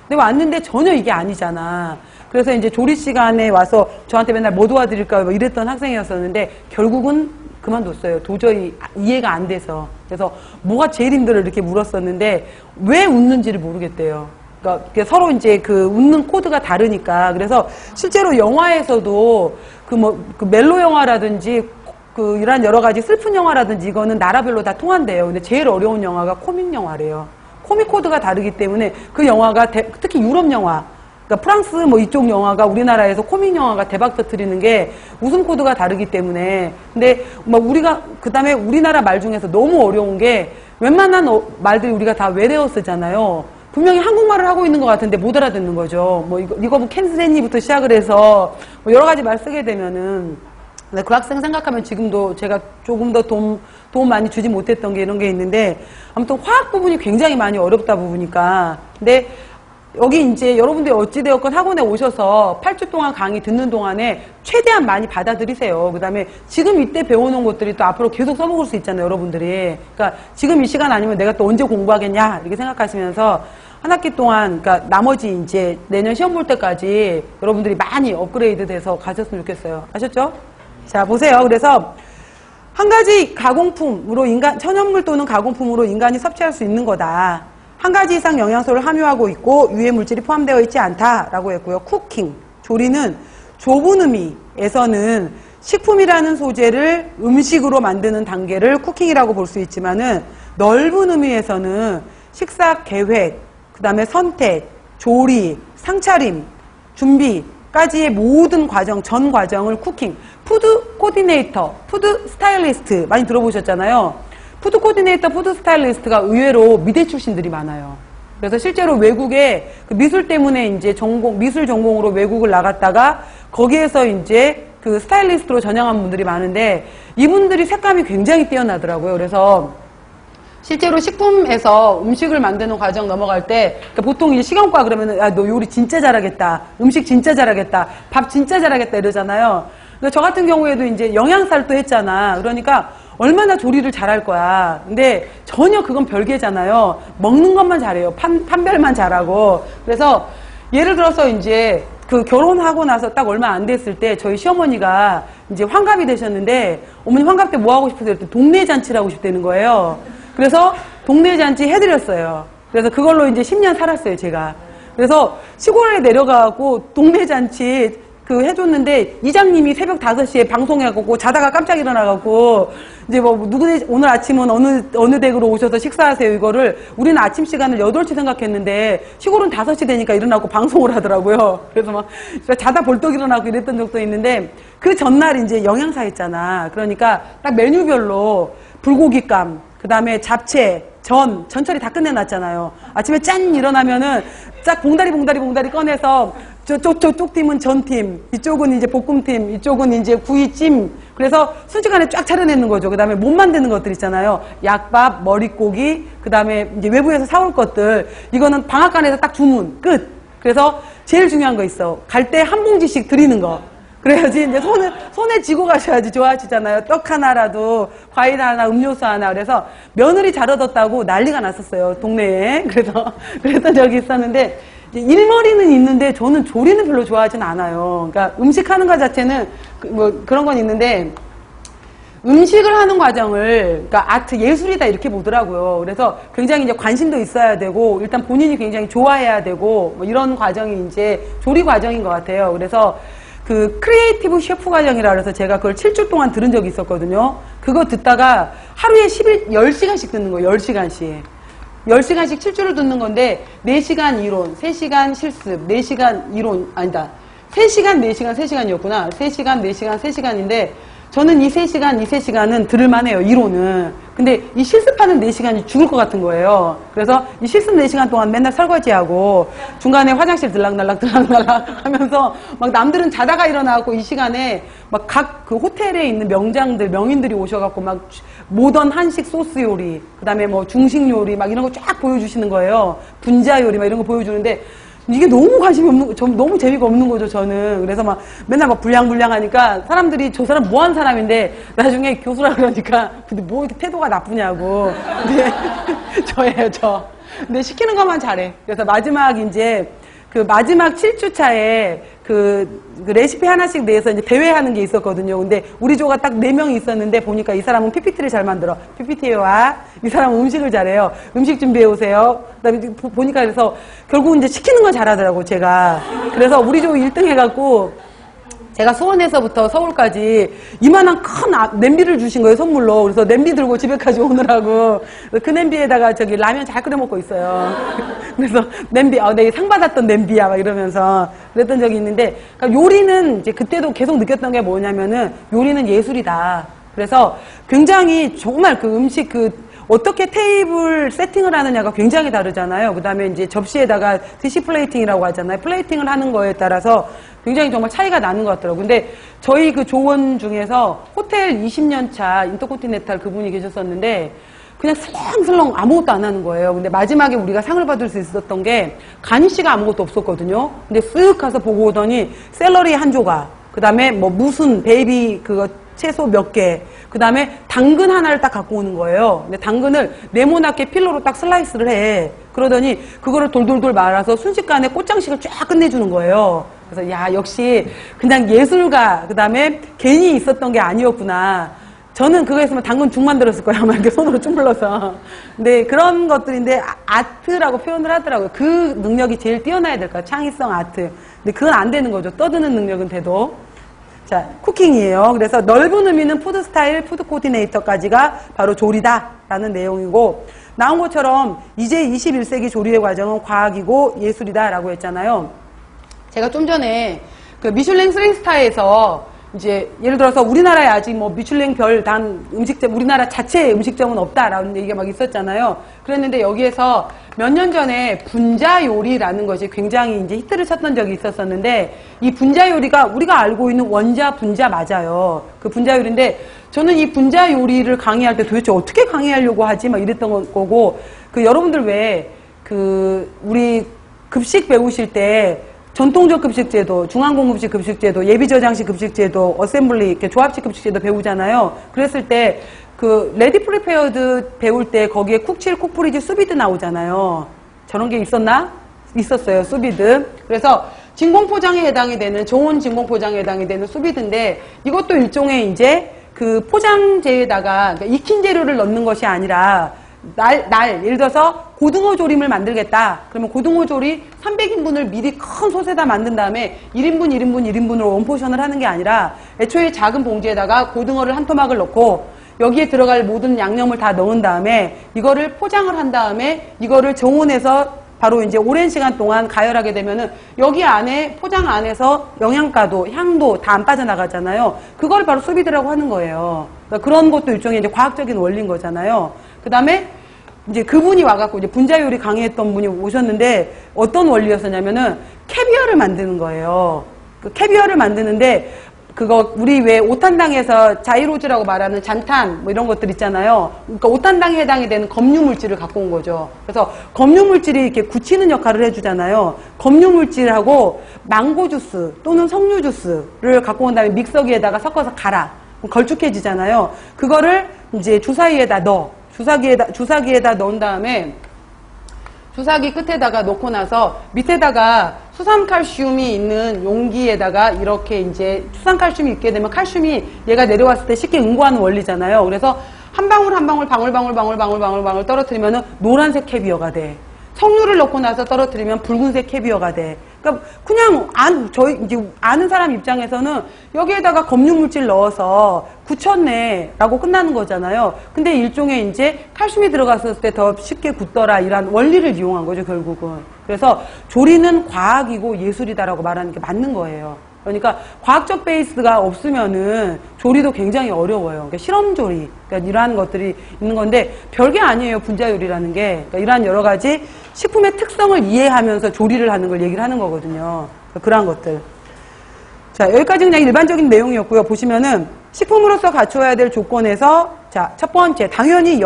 근데 왔는데 전혀 이게 아니잖아. 그래서 이제 조리 시간에 와서 저한테 맨날 뭐 도와드릴까요? 뭐 이랬던 학생이었었는데 결국은 그만뒀어요. 도저히 이해가 안 돼서. 그래서 뭐가 제일 힘들어 이렇게 물었었는데 왜 웃는지를 모르겠대요. 그러니까 서로 이제 그 웃는 코드가 다르니까. 그래서 실제로 영화에서도 그 멜로 영화라든지 그 이런 여러 가지 슬픈 영화라든지 이거는 나라별로 다 통한대요. 근데 제일 어려운 영화가 코믹 영화래요. 코믹 코드가 다르기 때문에 그 영화가 특히 유럽 영화, 그러니까 프랑스 뭐 이쪽 영화가 우리나라에서 코믹 영화가 대박 터뜨리는 게 웃음 코드가 다르기 때문에. 근데 막 우리가 그다음에 우리나라 말 중에서 너무 어려운 게 웬만한 말들이 우리가 다 외래어 쓰잖아요. 분명히 한국말을 하고 있는 것 같은데 못 알아듣는 거죠. 뭐 이거 뭐 캔슬했니부터 시작을 해서 뭐 여러 가지 말 쓰게 되면은. 근데 그 학생 생각하면 지금도 제가 조금 더 도움 많이 주지 못했던 게 이런 게 있는데 아무튼 화학 부분이 굉장히 많이 어렵다 보니까. 근데 여기 이제 여러분들이 어찌되었건 학원에 오셔서 8주 동안 강의 듣는 동안에 최대한 많이 받아들이세요. 그 다음에 지금 이때 배워놓은 것들이 또 앞으로 계속 써먹을 수 있잖아요, 여러분들이. 그러니까 지금 이 시간 아니면 내가 또 언제 공부하겠냐, 이렇게 생각하시면서 한 학기 동안, 그러니까 나머지 이제 내년 시험 볼 때까지 여러분들이 많이 업그레이드 돼서 가셨으면 좋겠어요. 아셨죠? 자, 보세요. 그래서 한 가지 가공품으로 천연물 또는 가공품으로 인간이 섭취할 수 있는 거다. 한 가지 이상 영양소를 함유하고 있고 유해 물질이 포함되어 있지 않다라고 했고요. 쿠킹, 조리는 좁은 의미에서는 식품이라는 소재를 음식으로 만드는 단계를 쿠킹이라고 볼 수 있지만은 넓은 의미에서는 식사 계획, 그 다음에 선택, 조리, 상차림, 준비까지의 모든 과정, 전 과정을 쿠킹, 푸드 코디네이터, 푸드 스타일리스트 많이 들어보셨잖아요. 푸드 코디네이터, 푸드 스타일리스트가 의외로 미대 출신들이 많아요. 그래서 실제로 외국에 그 미술 때문에 이제 미술 전공으로 외국을 나갔다가 거기에서 이제 그 스타일리스트로 전향한 분들이 많은데 이분들이 색감이 굉장히 뛰어나더라고요. 그래서 실제로 식품에서 음식을 만드는 과정 넘어갈 때 그러니까 보통 이제 식용과 그러면은 야, 너 요리 진짜 잘하겠다, 음식 진짜 잘하겠다, 밥 진짜 잘하겠다 이러잖아요. 근데 저 같은 경우에도 이제 영양사를 또 했잖아. 그러니까 얼마나 조리를 잘할 거야. 근데 전혀 그건 별개잖아요. 먹는 것만 잘해요. 판별만 잘하고. 그래서 예를 들어서 이제 그 결혼하고 나서 딱 얼마 안 됐을 때 저희 시어머니가 이제 환갑이 되셨는데 어머니 환갑 때 뭐 하고 싶으세요? 동네 잔치를 하고 싶다는 거예요. 그래서 동네 잔치 해드렸어요. 그래서 그걸로 이제 10년 살았어요, 제가. 그래서 시골에 내려가고 동네 잔치 그 해줬는데 이장님이 새벽 5시에 방송해갖고 자다가 깜짝 일어나갖고 이제 뭐 누구네 오늘 아침은 어느 댁으로 오셔서 식사하세요 이거를 우리는 아침 시간을 8시 생각했는데 시골은 5시 되니까 일어나고 방송을 하더라고요. 그래서 막 자다 벌떡 일어나고 이랬던 적도 있는데 그 전날 이제 영양사 했잖아. 그러니까 딱 메뉴별로 불고기감, 그 다음에 잡채, 전처리 다 끝내놨잖아요. 아침에 짠 일어나면은 쫙 봉다리 꺼내서 저쪽 팀은 전팀, 이쪽은 이제 볶음팀, 이쪽은 이제 구이찜. 그래서 순식간에 쫙 차려내는 거죠. 그 다음에 못 만드는 것들 있잖아요. 약밥, 머릿고기, 그 다음에 이제 외부에서 사올 것들. 이거는 방앗간에서 딱 주문, 끝. 그래서 제일 중요한 거 있어. 갈 때 한 봉지씩 드리는 거. 그래야지 이제 손에 쥐고 가셔야지 좋아하시잖아요. 떡 하나라도, 과일 하나, 음료수 하나. 그래서 며느리 잘 얻었다고 난리가 났었어요. 동네에. 그래서 그랬던 적이 있었는데, 일머리는 있는데 저는 조리는 별로 좋아하진 않아요. 그러니까 음식하는 것 자체는 뭐 그런 건 있는데 음식을 하는 과정을 그러니까 아트 예술이다 이렇게 보더라고요. 그래서 굉장히 이제 관심도 있어야 되고 일단 본인이 굉장히 좋아해야 되고 뭐 이런 과정이 이제 조리 과정인 것 같아요. 그래서 그 크리에이티브 셰프 과정이라 그래서 제가 그걸 7주 동안 들은 적이 있었거든요. 그거 듣다가 하루에 10시간씩 듣는 거예요. 10시간씩. 10시간씩 7주를 듣는 건데 4시간 이론, 3시간 실습, 4시간 이론, 아니다. 3시간, 4시간, 3시간이었구나. 3시간, 4시간, 3시간인데 저는 이 3시간은 들을만해요. 이론은. 근데 이 실습하는 4시간이 죽을 것 같은 거예요. 그래서 이 실습 4시간 동안 맨날 설거지하고 중간에 화장실 들락날락 하면서 막 남들은 자다가 일어나고 이 시간에 막 각 그 호텔에 있는 명인들이 오셔갖고 막 모던 한식 소스 요리, 그 다음에 뭐 중식 요리 막 이런 거 쫙 보여주시는 거예요. 분자 요리 막 이런 거 보여주는데 이게 너무 관심이 없는, 너무 재미가 없는 거죠, 저는. 그래서 막 맨날 막 불량불량 하니까 사람들이 저 사람 뭐 한 사람인데 나중에 교수라 그러니까 근데 뭐 이렇게 태도가 나쁘냐고. 근데 저예요, 저. 근데 시키는 것만 잘해. 그래서 마지막 이제 그 마지막 7주차에 그 레시피 하나씩 내서 이제 대회하는 게 있었거든요. 근데 우리 조가 딱 4명이 있었는데 보니까 이 사람은 PPT를 잘 만들어. PPT에 와. 이 사람은 음식을 잘해요. 음식 준비해 오세요. 그다음에 보니까 그래서 결국 이제 시키는 건 잘하더라고, 제가. 그래서 우리 조 1등 해갖고 제가 수원에서부터 서울까지 이만한 큰 냄비를 주신 거예요, 선물로. 그래서 냄비 들고 집에까지 오느라고. 그 냄비에다가 저기 라면 잘 끓여 먹고 있어요. 그래서 냄비, 내가 상 받았던 냄비야, 막 이러면서 그랬던 적이 있는데, 그러니까 요리는 이제 그때도 계속 느꼈던 게 뭐냐면은 요리는 예술이다. 그래서 굉장히 정말 그 음식 어떻게 테이블 세팅을 하느냐가 굉장히 다르잖아요. 그 다음에 이제 접시에다가 디시 플레이팅이라고 하잖아요. 플레이팅을 하는 거에 따라서 굉장히 정말 차이가 나는 것 같더라고요. 근데 저희 그 조원 중에서 호텔 20년 차 인터컨티넨탈 그분이 계셨었는데 그냥 슬렁슬렁 아무것도 안 하는 거예요. 근데 마지막에 우리가 상을 받을 수 있었던 게 간희 씨가 아무것도 없었거든요. 근데 쓱 가서 보고 오더니 샐러리 한 조각, 그 다음에 뭐 무슨 베이비 그거 채소 몇 개, 그 다음에 당근 하나를 딱 갖고 오는 거예요. 근데 당근을 네모나게 필러로 딱 슬라이스를 해. 그러더니 그거를 돌돌돌 말아서 순식간에 꽃장식을 쫙 끝내주는 거예요. 그래서 야, 역시 그냥 예술가, 그 다음에 괜히 있었던 게 아니었구나. 저는 그거 했으면 당근 죽 만들었을 거예요. 막 이렇게 손으로 주물러서. 근데 그런 것들인데 아트라고 표현을 하더라고요. 그 능력이 제일 뛰어나야 될까요? 창의성 아트. 근데 그건 안 되는 거죠. 떠드는 능력은 돼도. 자, 쿠킹이에요. 그래서 넓은 의미는 푸드 스타일, 푸드 코디네이터까지가 바로 조리다라는 내용이고, 나온 것처럼 이제 21세기 조리의 과정은 과학이고 예술이다라고 했잖아요. 제가 좀 전에 그 미슐랭 3스타에서 이제 예를 들어서 우리나라에 아직 뭐 미슐랭 별 단 음식점, 우리나라 자체의 음식점은 없다라는 얘기가 막 있었잖아요. 그랬는데 여기에서 몇 년 전에 분자 요리라는 것이 굉장히 이제 히트를 쳤던 적이 있었었는데, 이 분자 요리가 우리가 알고 있는 원자 분자 맞아요. 그 분자 요리인데, 저는 이 분자 요리를 강의할 때 도대체 어떻게 강의하려고 하지? 막 이랬던 거고, 그 여러분들 왜 우리 급식 배우실 때 전통적 급식제도, 중앙공급식 급식제도, 예비저장식 급식제도, 어셈블리, 이렇게 조합식 급식제도 배우잖아요. 그랬을 때, 그, 레디 프리페어드 배울 때 거기에 쿡칠, 쿡프리즈, 수비드 나오잖아요. 저런 게 있었나? 있었어요, 수비드. 그래서 진공포장에 해당이 되는, 좋은 진공포장에 해당이 되는 수비드인데, 이것도 일종의 이제 그 포장재에다가, 그러니까 익힌 재료를 넣는 것이 아니라, 예를 들어서 고등어 조림을 만들겠다. 그러면 고등어 조리 300인분을 미리 큰 솥에다 만든 다음에 1인분, 1인분, 1인분으로 원포션을 하는 게 아니라 애초에 작은 봉지에다가 고등어를 한 토막을 넣고 여기에 들어갈 모든 양념을 다 넣은 다음에 이거를 포장을 한 다음에 이거를 정온에서 바로 이제 오랜 시간 동안 가열하게 되면은 여기 안에 포장 안에서 영양가도 향도 다 안 빠져나가잖아요. 그걸 바로 수비드라고 하는 거예요. 그러니까 그런 것도 일종의 이제 과학적인 원리인 거잖아요. 그 다음에 이제 그분이 와갖고 이제 분자 요리 강의했던 분이 오셨는데 어떤 원리였었냐면은 캐비어를 만드는 거예요. 그 캐비어를 만드는데 그거 우리 왜 오탄당에서 자이로즈라고 말하는 잔탄 뭐 이런 것들 있잖아요. 그러니까 오탄당에 해당이 되는 검류 물질을 갖고 온 거죠. 그래서 검류 물질이 이렇게 굳히는 역할을 해주잖아요. 검류 물질하고 망고 주스 또는 석류 주스를 갖고 온 다음에 믹서기에다가 섞어서 갈아. 걸쭉해지잖아요. 그거를 이제 주사기에다 넣어. 주사기에다 넣은 다음에 주사기 끝에다가 놓고 나서 밑에다가 수산칼슘이 있는 용기에다가 이렇게 이제 수산칼슘이 있게 되면 칼슘이 얘가 내려왔을 때 쉽게 응고하는 원리잖아요. 그래서 한 방울 한 방울 방울 떨어뜨리면은 노란색 캐비어가 돼. 석류를 넣고 나서 떨어뜨리면 붉은색 캐비어가 돼. 그러니까 그냥 저희 이제 아는 사람 입장에서는 여기에다가 검류 물질 넣어서 굳혔네라고 끝나는 거잖아요. 근데 일종의 이제 칼슘이 들어갔을 때 더 쉽게 굳더라 이런 원리를 이용한 거죠, 결국은. 그래서 조리는 과학이고 예술이다라고 말하는 게 맞는 거예요. 그러니까 과학적 베이스가 없으면은 조리도 굉장히 어려워요. 그러니까 실험 조리, 그러니까 이러한 것들이 있는 건데 별게 아니에요, 분자 요리라는 게. 그러니까 이러한 여러 가지 식품의 특성을 이해하면서 조리를 하는 걸 얘기를 하는 거거든요. 그러니까 그러한 것들. 자, 여기까지 그냥 일반적인 내용이었고요. 보시면은 식품으로서 갖춰야 될 조건에서 자, 첫 번째 당연히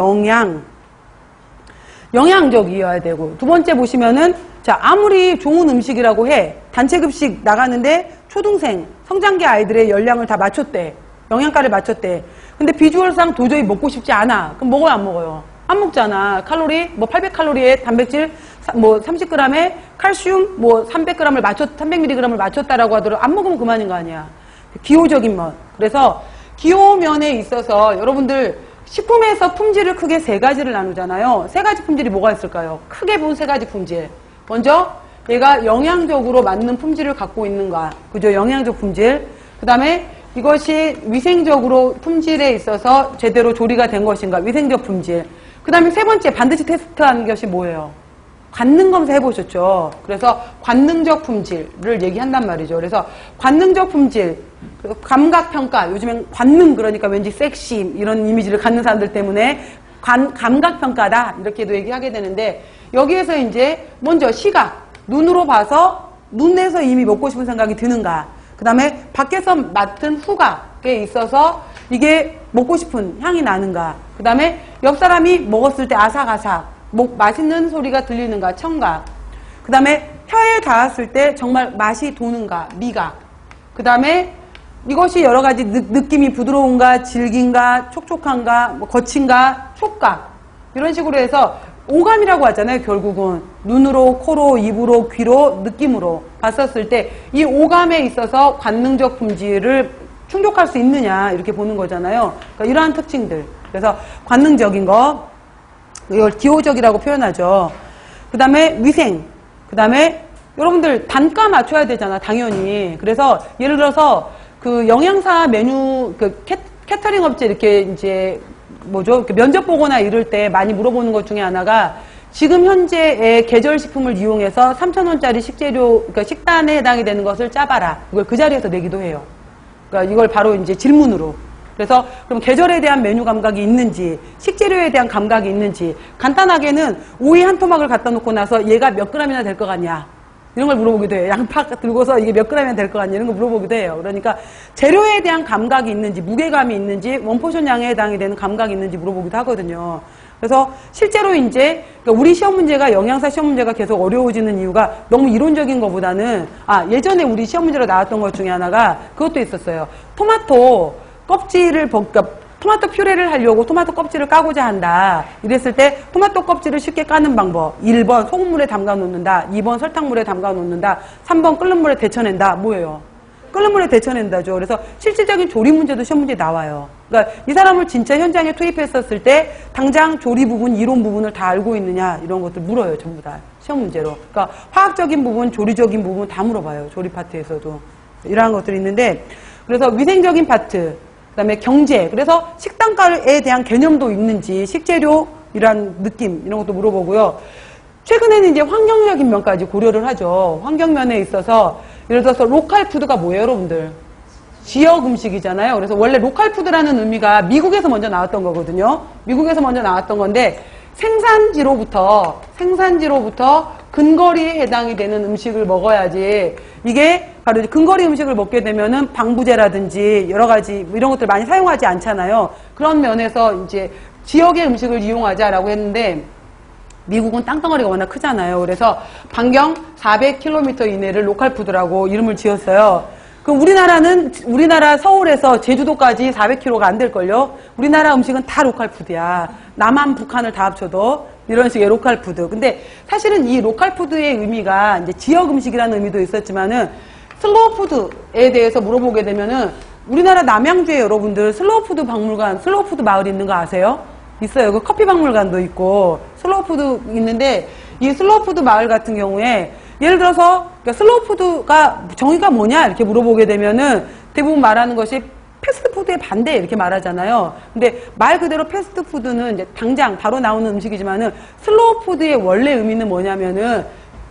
영양적이어야 되고, 두 번째 보시면은 자, 아무리 좋은 음식이라고 해 단체 급식 나가는데 초등생 성장기 아이들의 열량을 다 맞췄대, 영양가를 맞췄대. 근데 비주얼상 도저히 먹고 싶지 않아. 그럼 먹어요, 안 먹어요? 안 먹잖아. 칼로리 뭐 800칼로리에 단백질 뭐 30g에 칼슘 뭐 300mg을 맞췄다라고 하더라도 안 먹으면 그만인 거 아니야. 기호적인 것. 그래서 기호면에 있어서 여러분들 식품에서 품질을 크게 세 가지를 나누잖아요. 세 가지 품질이 뭐가 있을까요? 크게 본 세 가지 품질. 먼저 얘가 영양적으로 맞는 품질을 갖고 있는가. 그죠? 영양적 품질. 그 다음에 이것이 위생적으로 품질에 있어서 제대로 조리가 된 것인가. 위생적 품질. 그 다음에 세 번째 반드시 테스트하는 것이 뭐예요? 관능 검사 해보셨죠? 그래서 관능적 품질을 얘기한단 말이죠. 그래서 관능적 품질, 감각평가, 요즘엔 관능 그러니까 왠지 섹시 이런 이미지를 갖는 사람들 때문에 감각평가다 이렇게도 얘기하게 되는데, 여기에서 이제 먼저 시각, 눈으로 봐서 눈에서 이미 먹고 싶은 생각이 드는가. 그 다음에 밖에서 맡은 후각에 있어서 이게 먹고 싶은 향이 나는가. 그 다음에 옆 사람이 먹었을 때 아삭아삭 맛있는 소리가 들리는가, 청각. 그 다음에 혀에 닿았을 때 정말 맛이 도는가, 미각. 그 다음에 이것이 여러 가지 느낌이 부드러운가, 질긴가, 촉촉한가, 뭐 거친가, 촉각. 이런 식으로 해서 오감이라고 하잖아요, 결국은. 눈으로, 코로, 입으로, 귀로, 느낌으로 봤었을 때 이 오감에 있어서 관능적 품질을 충족할 수 있느냐, 이렇게 보는 거잖아요. 그러니까 이러한 특징들. 그래서 관능적인 거, 이걸 기호적이라고 표현하죠. 그 다음에 위생. 그 다음에 여러분들 단가 맞춰야 되잖아, 당연히. 그래서 예를 들어서 그 영양사 메뉴, 그 캐터링 업체 이렇게 이제 뭐죠? 면접 보거나 이럴 때 많이 물어보는 것 중에 하나가 지금 현재의 계절식품을 이용해서 3,000원짜리 식재료, 그러니까 식단에 해당이 되는 것을 짜봐라. 이걸 그 자리에서 내기도 해요. 그러니까 이걸 바로 이제 질문으로. 그래서 그럼 계절에 대한 메뉴 감각이 있는지, 식재료에 대한 감각이 있는지, 간단하게는 오이 한 토막을 갖다 놓고 나서 얘가 몇 그램이나 될 것 같냐. 이런 걸 물어보기도 해요. 양파 들고서 이게 몇 그램이나 될 것 같냐. 이런 거 물어보기도 해요. 그러니까 재료에 대한 감각이 있는지, 무게감이 있는지, 원포션 양에 해당이 되는 감각이 있는지 물어보기도 하거든요. 그래서 실제로 이제 그러니까 우리 시험 문제가 영양사 시험 문제가 계속 어려워지는 이유가 너무 이론적인 것보다는 예전에 우리 시험 문제로 나왔던 것 중에 하나가 그것도 있었어요. 토마토 껍질을 그러니까 토마토 퓨레를 하려고 토마토 껍질을 까고자 한다. 이랬을 때 토마토 껍질을 쉽게 까는 방법. 1번 소금물에 담가 놓는다. 2번 설탕물에 담가 놓는다. 3번 끓는 물에 데쳐낸다. 뭐예요? 끓는 물에 데쳐낸다죠. 그래서 실질적인 조리 문제도 시험 문제에 나와요. 그러니까 이 사람을 진짜 현장에 투입했었을 때 당장 조리 부분, 이론 부분을 다 알고 있느냐 이런 것들 물어요. 전부 다 시험 문제로. 그러니까 화학적인 부분, 조리적인 부분 다 물어봐요. 조리 파트에서도. 이러한 것들이 있는데 그래서 위생적인 파트, 그다음에 경제, 그래서 식단가에 대한 개념도 있는지, 식재료 이런 느낌 이런 것도 물어보고요. 최근에는 이제 환경적인 면까지 고려를 하죠. 환경면에 있어서 예를 들어서 로컬 푸드가 뭐예요, 여러분들? 지역 음식이잖아요. 그래서 원래 로컬 푸드라는 의미가 미국에서 먼저 나왔던 거거든요. 미국에서 먼저 나왔던 건데 생산지로부터 근거리에 해당이 되는 음식을 먹어야지 이게 바로 근거리 음식을 먹게 되면은 방부제라든지 여러 가지 이런 것들 많이 사용하지 않잖아요. 그런 면에서 이제 지역의 음식을 이용하자라고 했는데 미국은 땅덩어리가 워낙 크잖아요. 그래서 반경 400km 이내를 로컬 푸드라고 이름을 지었어요. 그럼 우리나라 서울에서 제주도까지 400km가 안 될걸요? 우리나라 음식은 다 로컬 푸드야. 남한, 북한을 다 합쳐도 이런 식의 로컬 푸드. 근데 사실은 이 로컬 푸드의 의미가 이제 지역 음식이라는 의미도 있었지만은 슬로우 푸드에 대해서 물어보게 되면은 우리나라 남양주에 여러분들 슬로우 푸드 박물관, 슬로우 푸드 마을 있는 거 아세요? 있어요. 그 커피 박물관도 있고 슬로우 푸드 있는데 이 슬로우 푸드 마을 같은 경우에 예를 들어서 그러니까 슬로우 푸드가 정의가 뭐냐 이렇게 물어보게 되면은 대부분 말하는 것이 패스트푸드의 반대 이렇게 말하잖아요. 근데 말 그대로 패스트푸드는 이제 당장 바로 나오는 음식이지만은 슬로우 푸드의 원래 의미는 뭐냐면은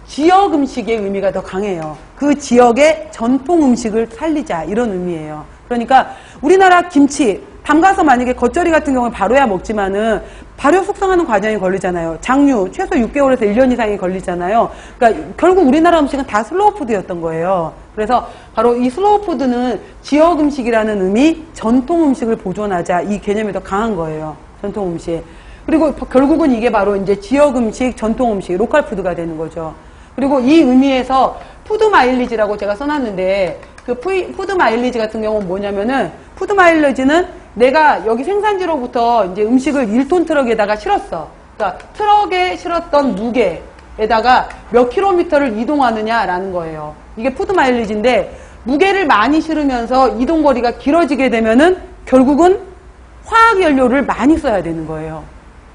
지역 음식의 의미가 더 강해요. 그 지역의 전통 음식을 살리자 이런 의미예요. 그러니까 우리나라 김치 담가서 만약에 겉절이 같은 경우는 발효야 먹지만은 발효 숙성하는 과정이 걸리잖아요. 장류 최소 6개월에서 1년 이상이 걸리잖아요. 그러니까 결국 우리나라 음식은 다 슬로우 푸드였던 거예요. 그래서 바로 이 슬로우 푸드는 지역 음식이라는 의미, 전통 음식을 보존하자 이 개념이 더 강한 거예요. 전통 음식. 그리고 결국은 이게 바로 이제 지역 음식, 전통 음식, 로컬 푸드가 되는 거죠. 그리고 이 의미에서 푸드 마일리지라고 제가 써놨는데 그 푸드 마일리지 같은 경우는 뭐냐면은 푸드 마일리지는 내가 여기 생산지로부터 이제 음식을 1톤 트럭에다가 실었어. 그러니까 트럭에 실었던 무게에다가 몇 킬로미터를 이동하느냐라는 거예요. 이게 푸드 마일리지인데 무게를 많이 실으면서 이동 거리가 길어지게 되면은 결국은 화학 연료를 많이 써야 되는 거예요.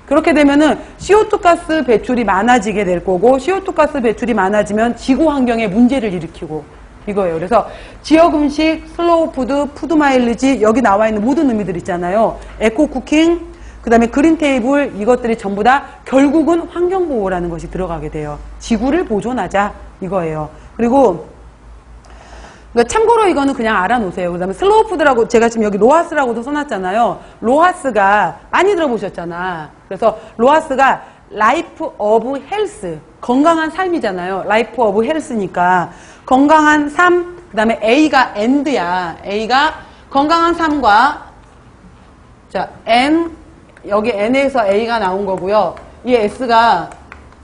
그렇게 되면은 CO2 가스 배출이 많아지게 될 거고 CO2 가스 배출이 많아지면 지구 환경에 문제를 일으키고 이거예요. 그래서 지역 음식, 슬로우 푸드, 푸드 마일리지 여기 나와 있는 모든 의미들 있잖아요. 에코 쿠킹, 그 다음에 그린 테이블 이것들이 전부 다 결국은 환경 보호라는 것이 들어가게 돼요. 지구를 보존하자 이거예요. 그리고 그러니까 참고로 이거는 그냥 알아놓으세요. 그 다음에 슬로우 푸드라고 제가 지금 여기 로하스라고도 써놨잖아요. 로하스가 많이 들어보셨잖아. 그래서 로하스가 라이프 오브 헬스 건강한 삶이잖아요. 라이프 오브 헬스니까 건강한 삶, 그 다음에 A가 end야. A가 건강한 삶과 자 N 여기 N에서 A가 나온 거고요. 이 S가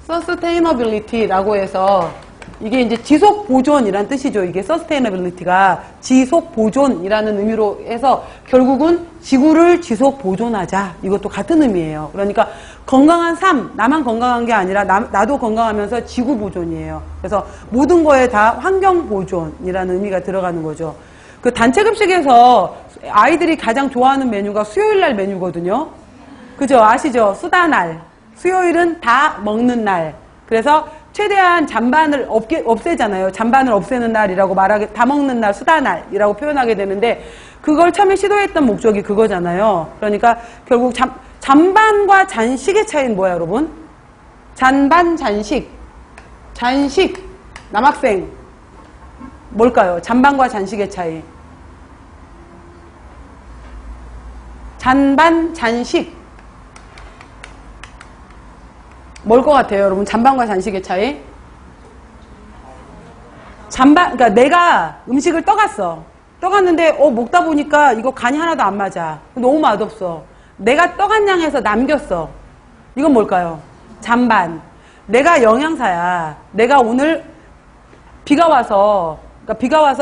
sustainability라고 해서 이게 이제 지속 보존이란 뜻이죠. 이게 sustainability가 지속 보존이라는 의미로 해서 결국은 지구를 지속 보존하자. 이것도 같은 의미예요. 그러니까 건강한 삶, 나만 건강한 게 아니라 나도 건강하면서 지구 보존이에요. 그래서 모든 거에 다 환경 보존이라는 의미가 들어가는 거죠. 그 단체급식에서 아이들이 가장 좋아하는 메뉴가 수요일 날 메뉴거든요. 그죠? 아시죠? 수다날. 수요일은 다 먹는 날. 그래서 최대한 잔반을 없애잖아요. 잔반을 없애는 날이라고 다 먹는 날, 수다날이라고 표현하게 되는데, 그걸 처음에 시도했던 목적이 그거잖아요. 그러니까 결국 잔반과 잔식의 차이는 뭐야, 여러분? 잔반, 잔식. 잔식, 남학생. 뭘까요? 잔반과 잔식의 차이. 잔반, 잔식. 뭘 것 같아요, 여러분? 잔반과 잔식의 차이? 그러니까 내가 음식을 떠갔는데, 먹다 보니까 이거 간이 하나도 안 맞아. 너무 맛없어. 내가 떠간 양에서 남겼어. 이건 뭘까요? 잔반. 내가 영양사야. 내가 오늘 비가 와서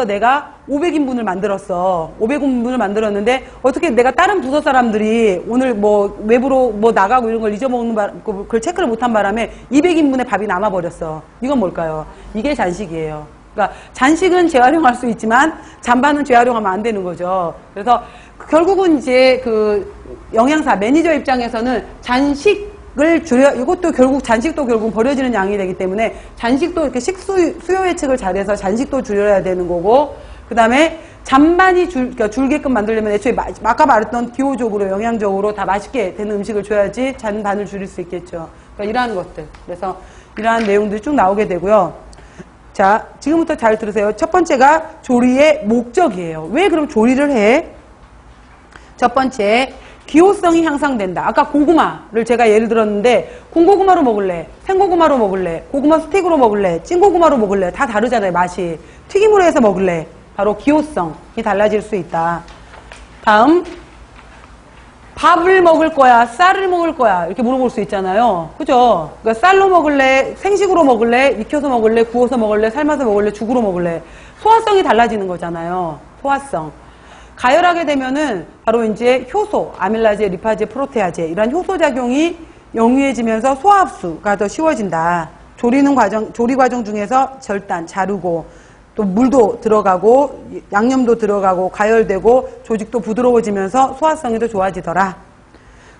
내가 500인분을 만들었어. 500인분을 만들었는데, 어떻게 내가 다른 부서 사람들이 오늘 외부로 나가고 이런 걸 잊어먹는 그걸 체크를 못한 바람에 200인분의 밥이 남아버렸어. 이건 뭘까요? 이게 잔식이에요. 그러니까 잔식은 재활용할 수 있지만 잔반은 재활용하면 안 되는 거죠. 그래서 결국은 이제 그 영양사, 매니저 입장에서는 잔식을 이것도 잔식도 결국 버려지는 양이 되기 때문에 잔식도 이렇게 수요 예측을 잘해서 잔식도 줄여야 되는 거고, 그 다음에 잔반이 줄게끔 만들려면 애초에 아까 말했던 기호적으로, 영양적으로 다 맛있게 되는 음식을 줘야지 잔반을 줄일 수 있겠죠. 그러니까 이러한 것들. 그래서 이러한 내용들이 쭉 나오게 되고요. 자, 지금부터 잘 들으세요. 첫 번째가 조리의 목적이에요. 왜 그럼 조리를 해? 첫 번째, 기호성이 향상된다. 아까 고구마를 제가 예를 들었는데, 군고구마로 먹을래? 생고구마로 먹을래? 고구마 스틱으로 먹을래? 찐고구마로 먹을래? 다 다르잖아요, 맛이. 튀김으로 해서 먹을래? 바로 기호성이 달라질 수 있다. 다음, 밥을 먹을 거야? 쌀을 먹을 거야? 이렇게 물어볼 수 있잖아요. 그죠? 그러니까 쌀로 먹을래? 생식으로 먹을래? 익혀서 먹을래? 구워서 먹을래? 삶아서 먹을래? 죽으로 먹을래? 소화성이 달라지는 거잖아요. 소화성. 가열하게 되면은 바로 이제 효소, 아밀라제, 리파제, 프로테아제 이런 효소 작용이 영위해지면서 소화흡수가 더 쉬워진다. 조리 과정 중에서 절단, 자르고 또 물도 들어가고 양념도 들어가고 가열되고 조직도 부드러워지면서 소화성이 더 좋아지더라.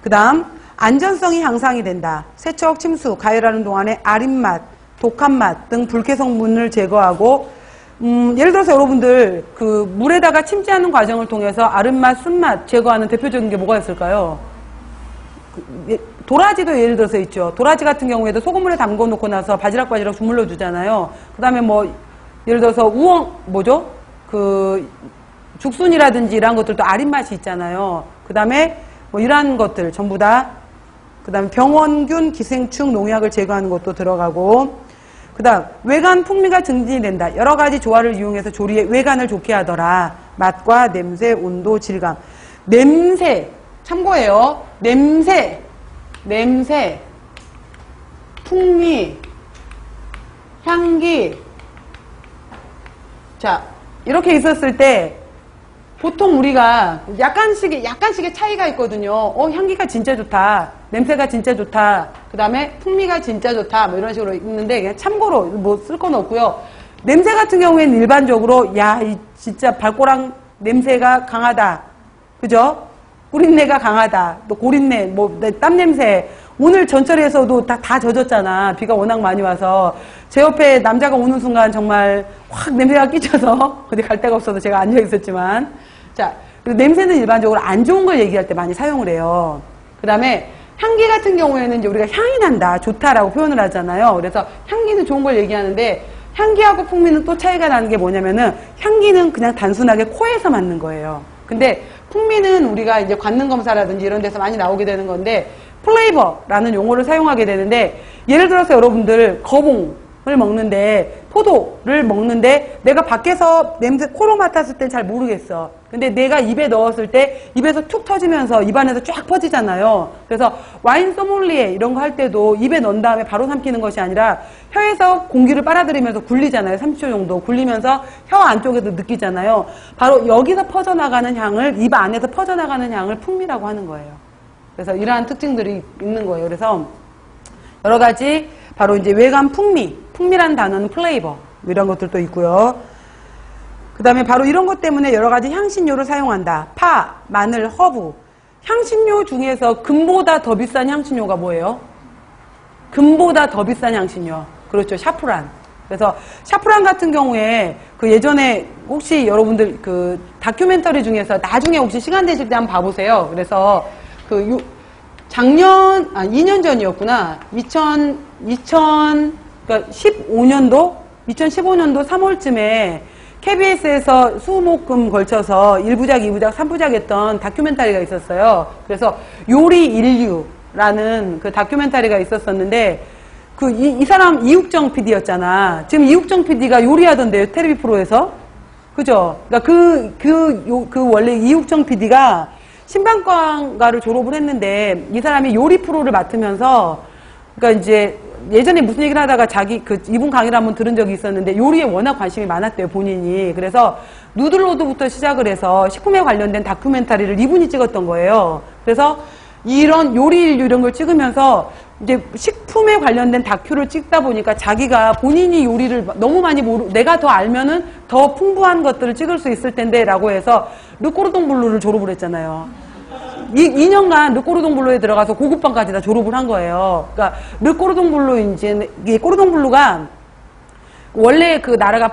그 다음 안전성이 향상이 된다. 세척, 침수, 가열하는 동안에 아린맛, 독한맛 등 불쾌 성분을 제거하고 예를 들어서 여러분들 그 물에다가 침지하는 과정을 통해서 아른맛, 쓴맛 제거하는 대표적인 게 뭐가 있을까요? 도라지도 예를 들어서 있죠. 도라지 같은 경우에도 소금물에 담궈 놓고 나서 바지락 주물러 주잖아요. 그 다음에 예를 들어서 죽순이라든지 이런 것들도 아린맛이 있잖아요. 그 다음에 이러한 것들 전부 다, 그 다음에 병원균, 기생충, 농약을 제거하는 것도 들어가고, 그 다음 외관 풍미가 증진이 된다. 여러 가지 조화를 이용해서 조리의 외관을 좋게 하더라. 맛과 냄새, 온도, 질감. 냄새 참고해요. 냄새, 풍미, 향기. 자, 이렇게 있었을 때 보통 우리가 약간씩의 차이가 있거든요. 향기가 진짜 좋다. 냄새가 진짜 좋다. 그 다음에 풍미가 진짜 좋다. 이런 식으로 있는데, 그냥 참고로 쓸 건 없고요. 냄새 같은 경우에는 일반적으로, 진짜 발꼬랑 냄새가 강하다. 그죠? 뿌린내가 강하다. 또 고린내, 땀 냄새. 오늘 전철에서도 다 젖었잖아. 비가 워낙 많이 와서. 제 옆에 남자가 오는 순간 정말 확 냄새가 끼쳐서 어디 갈 데가 없어서 제가 앉아 있었지만. 자, 그리고 냄새는 일반적으로 안 좋은 걸 얘기할 때 많이 사용을 해요. 그 다음에 향기 같은 경우에는 이제 우리가 향이 난다, 좋다라고 표현을 하잖아요. 그래서 향기는 좋은 걸 얘기하는데, 향기하고 풍미는 또 차이가 나는 게 뭐냐면은, 향기는 그냥 단순하게 코에서 맡는 거예요. 근데 풍미는 우리가 이제 관능 검사라든지 이런 데서 많이 나오게 되는 건데, 플레이버라는 용어를 사용하게 되는데, 예를 들어서 여러분들 거봉을 먹는데, 포도를 먹는데 내가 밖에서 냄새 코로 맡았을 땐 잘 모르겠어. 근데 내가 입에 넣었을 때 입에서 툭 터지면서 입안에서 쫙 퍼지잖아요. 그래서 와인 소믈리에 이런 거 할 때도 입에 넣은 다음에 바로 삼키는 것이 아니라 혀에서 공기를 빨아들이면서 굴리잖아요. 30초 정도 굴리면서 혀 안쪽에도 느끼잖아요. 바로 여기서 퍼져나가는 향을, 입 안에서 퍼져나가는 향을 풍미라고 하는 거예요. 그래서 이러한 특징들이 있는 거예요. 그래서 여러 가지 바로 이제 외관 풍미란 단어는 플레이버 이런 것들도 있고요. 그 다음에 바로 이런 것 때문에 여러 가지 향신료를 사용한다. 파, 마늘, 허브. 향신료 중에서 금보다 더 비싼 향신료가 뭐예요? 금보다 더 비싼 향신료. 그렇죠. 샤프란. 그래서 샤프란 같은 경우에 그 예전에 혹시 여러분들 그 다큐멘터리 중에서 나중에 혹시 시간 되실 때 한번 봐보세요. 그래서 그 작년, 2년 전이었구나. 2015년도 3월쯤에 KBS에서 20목금 걸쳐서 1부작, 2부작, 3부작 했던 다큐멘터리가 있었어요. 그래서 요리 인류라는 그 다큐멘터리가 있었었는데, 이 사람 이육정 PD였잖아. 지금 이육정 PD가 요리하던데요, 텔레비 프로에서. 그죠? 그러니까 원래 이육정 PD가 신방과를 졸업을 했는데, 이 사람이 요리 프로를 맡으면서, 그러니까 이제 예전에 무슨 얘기를 하다가 이분 강의를 한번 들은 적이 있었는데, 요리에 워낙 관심이 많았대요, 본인이. 그래서 누들로드부터 시작을 해서 식품에 관련된 다큐멘터리를 이분이 찍었던 거예요. 그래서 이런 요리 인류 이런 걸 찍으면서 이제 식품에 관련된 다큐를 찍다 보니까 자기가 본인이 요리를 너무 많이 내가 더 알면은 더 풍부한 것들을 찍을 수 있을 텐데 라고 해서 르꼬르동 블루를 졸업을 했잖아요. 2년간 르꼬르동 블루에 들어가서 고급반까지 다 졸업을 한 거예요. 그러니까 르꼬르동 블루 이게 꼬르동 블루가 원래 그 나라가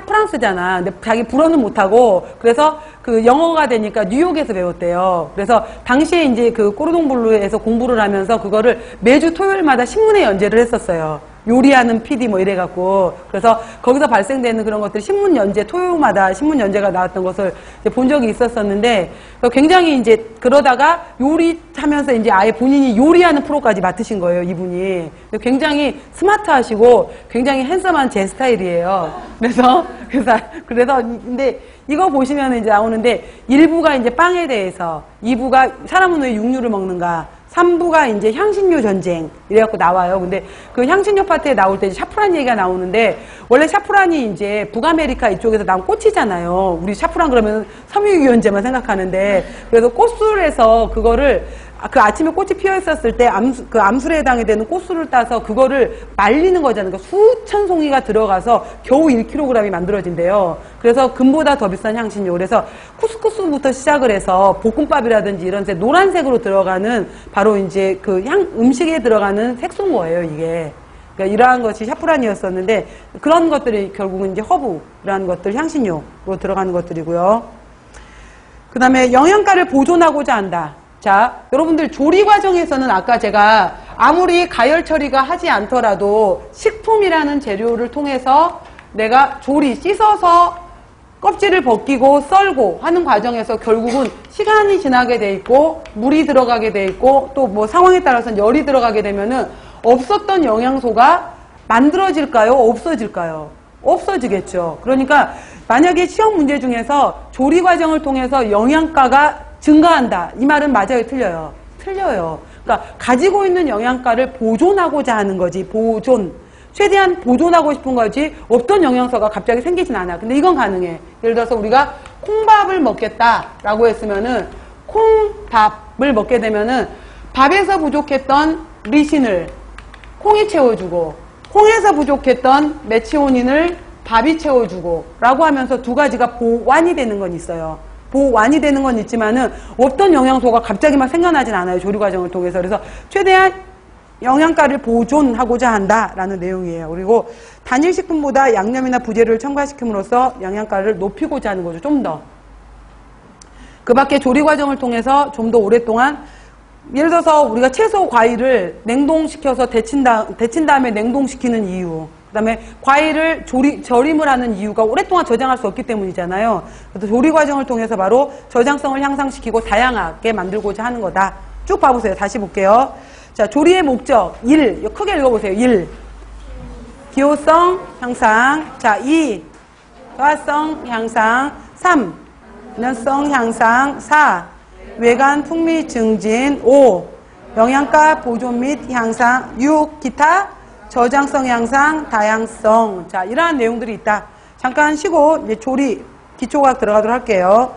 프랑스잖아. 근데 자기 불어는 못하고, 그래서 그 영어가 되니까 뉴욕에서 배웠대요. 그래서 당시에 이제 그 꼬르동 블루에서 공부를 하면서 그거를 매주 토요일마다 신문에 연재를 했었어요. 요리하는 PD 뭐 이래갖고. 그래서 거기서 발생되는 그런 것들이 신문 연재, 토요일마다 신문 연재가 나왔던 것을 이제 본 적이 있었었는데, 굉장히 이제 그러다가 요리하면서 이제 아예 본인이 요리하는 프로까지 맡으신 거예요, 이분이. 굉장히 스마트하시고 굉장히 핸섬한 제 스타일이에요. 그래서 근데 이거 보시면 이제 나오는데 1부가 이제 빵에 대해서, 2부가 사람은 왜 육류를 먹는가, 3부가 이제 향신료 전쟁 이래갖고 나와요. 근데 그 향신료 파트에 나올 때 샤프란 얘기가 나오는데, 원래 샤프란이 이제 북아메리카 이쪽에서 나온 꽃이잖아요. 우리 샤프란 그러면 섬유유연제만 생각하는데, 그래서 꽃술에서 그거를 그 아침에 꽃이 피어 있었을 때 그 암술에 해당이 되는 꽃술을 따서 그거를 말리는 거잖아요. 그러니까 수천 송이가 들어가서 겨우 1kg이 만들어진대요. 그래서 금보다 더 비싼 향신료. 그래서 쿠스쿠스부터 시작을 해서 볶음밥이라든지 이런 데 노란색으로 들어가는 바로 이제 그 음식에 들어가는 색소인 거예요, 이게. 그러니까 이러한 것이 샤프란이었었는데, 그런 것들이 결국은 이제 허브라는 것들, 향신료로 들어가는 것들이고요. 그 다음에 영양가를 보존하고자 한다. 자, 여러분들 조리 과정에서는 아까 제가 아무리 가열 처리가 하지 않더라도 식품이라는 재료를 통해서 내가 씻어서 껍질을 벗기고 썰고 하는 과정에서 결국은 시간이 지나게 돼 있고 물이 들어가게 돼 있고 또 뭐 상황에 따라서는 열이 들어가게 되면은 없었던 영양소가 만들어질까요? 없어질까요? 없어지겠죠. 그러니까 만약에 시험 문제 중에서 조리 과정을 통해서 영양가가 증가한다. 이 말은 맞아요? 틀려요? 틀려요. 그러니까 가지고 있는 영양가를 보존하고자 하는 거지. 보존. 최대한 보존하고 싶은 거지 없던 영양소가 갑자기 생기진 않아. 근데 이건 가능해. 예를 들어서 우리가 콩밥을 먹겠다라고 했으면은 콩밥을 먹게 되면은 밥에서 부족했던 리신을 콩이 채워주고 콩에서 부족했던 메치오닌을 밥이 채워주고 라고 하면서 두 가지가 보완이 되는 건 있어요. 보완이 되는 건 있지만은 없던 영양소가 갑자기 막 생겨나진 않아요. 조리 과정을 통해서. 그래서 최대한 영양가를 보존하고자 한다라는 내용이에요. 그리고 단일식품보다 양념이나 부재료를 첨가시킴으로써 영양가를 높이고자 하는 거죠. 좀 더. 그 밖에 조리 과정을 통해서 좀 더 오랫동안 예를 들어서 우리가 채소, 과일을 냉동시켜서 데친 다음에 냉동시키는 이유, 그 다음에 과일을 절임을 하는 이유가 오랫동안 저장할 수 없기 때문이잖아요. 그래서 조리 과정을 통해서 바로 저장성을 향상시키고 다양하게 만들고자 하는 거다. 쭉 봐보세요. 다시 볼게요. 자, 조리의 목적 1, 크게 읽어보세요. 1, 기호성 향상. 자, 2, 소화성 향상. 3, 면성 향상. 4, 외관 풍미 증진. 5, 영양가 보존 및 향상. 6, 기타 저장성 향상, 다양성. 자, 이러한 내용들이 있다. 잠깐 쉬고 이제 조리 기초과학 들어가도록 할게요.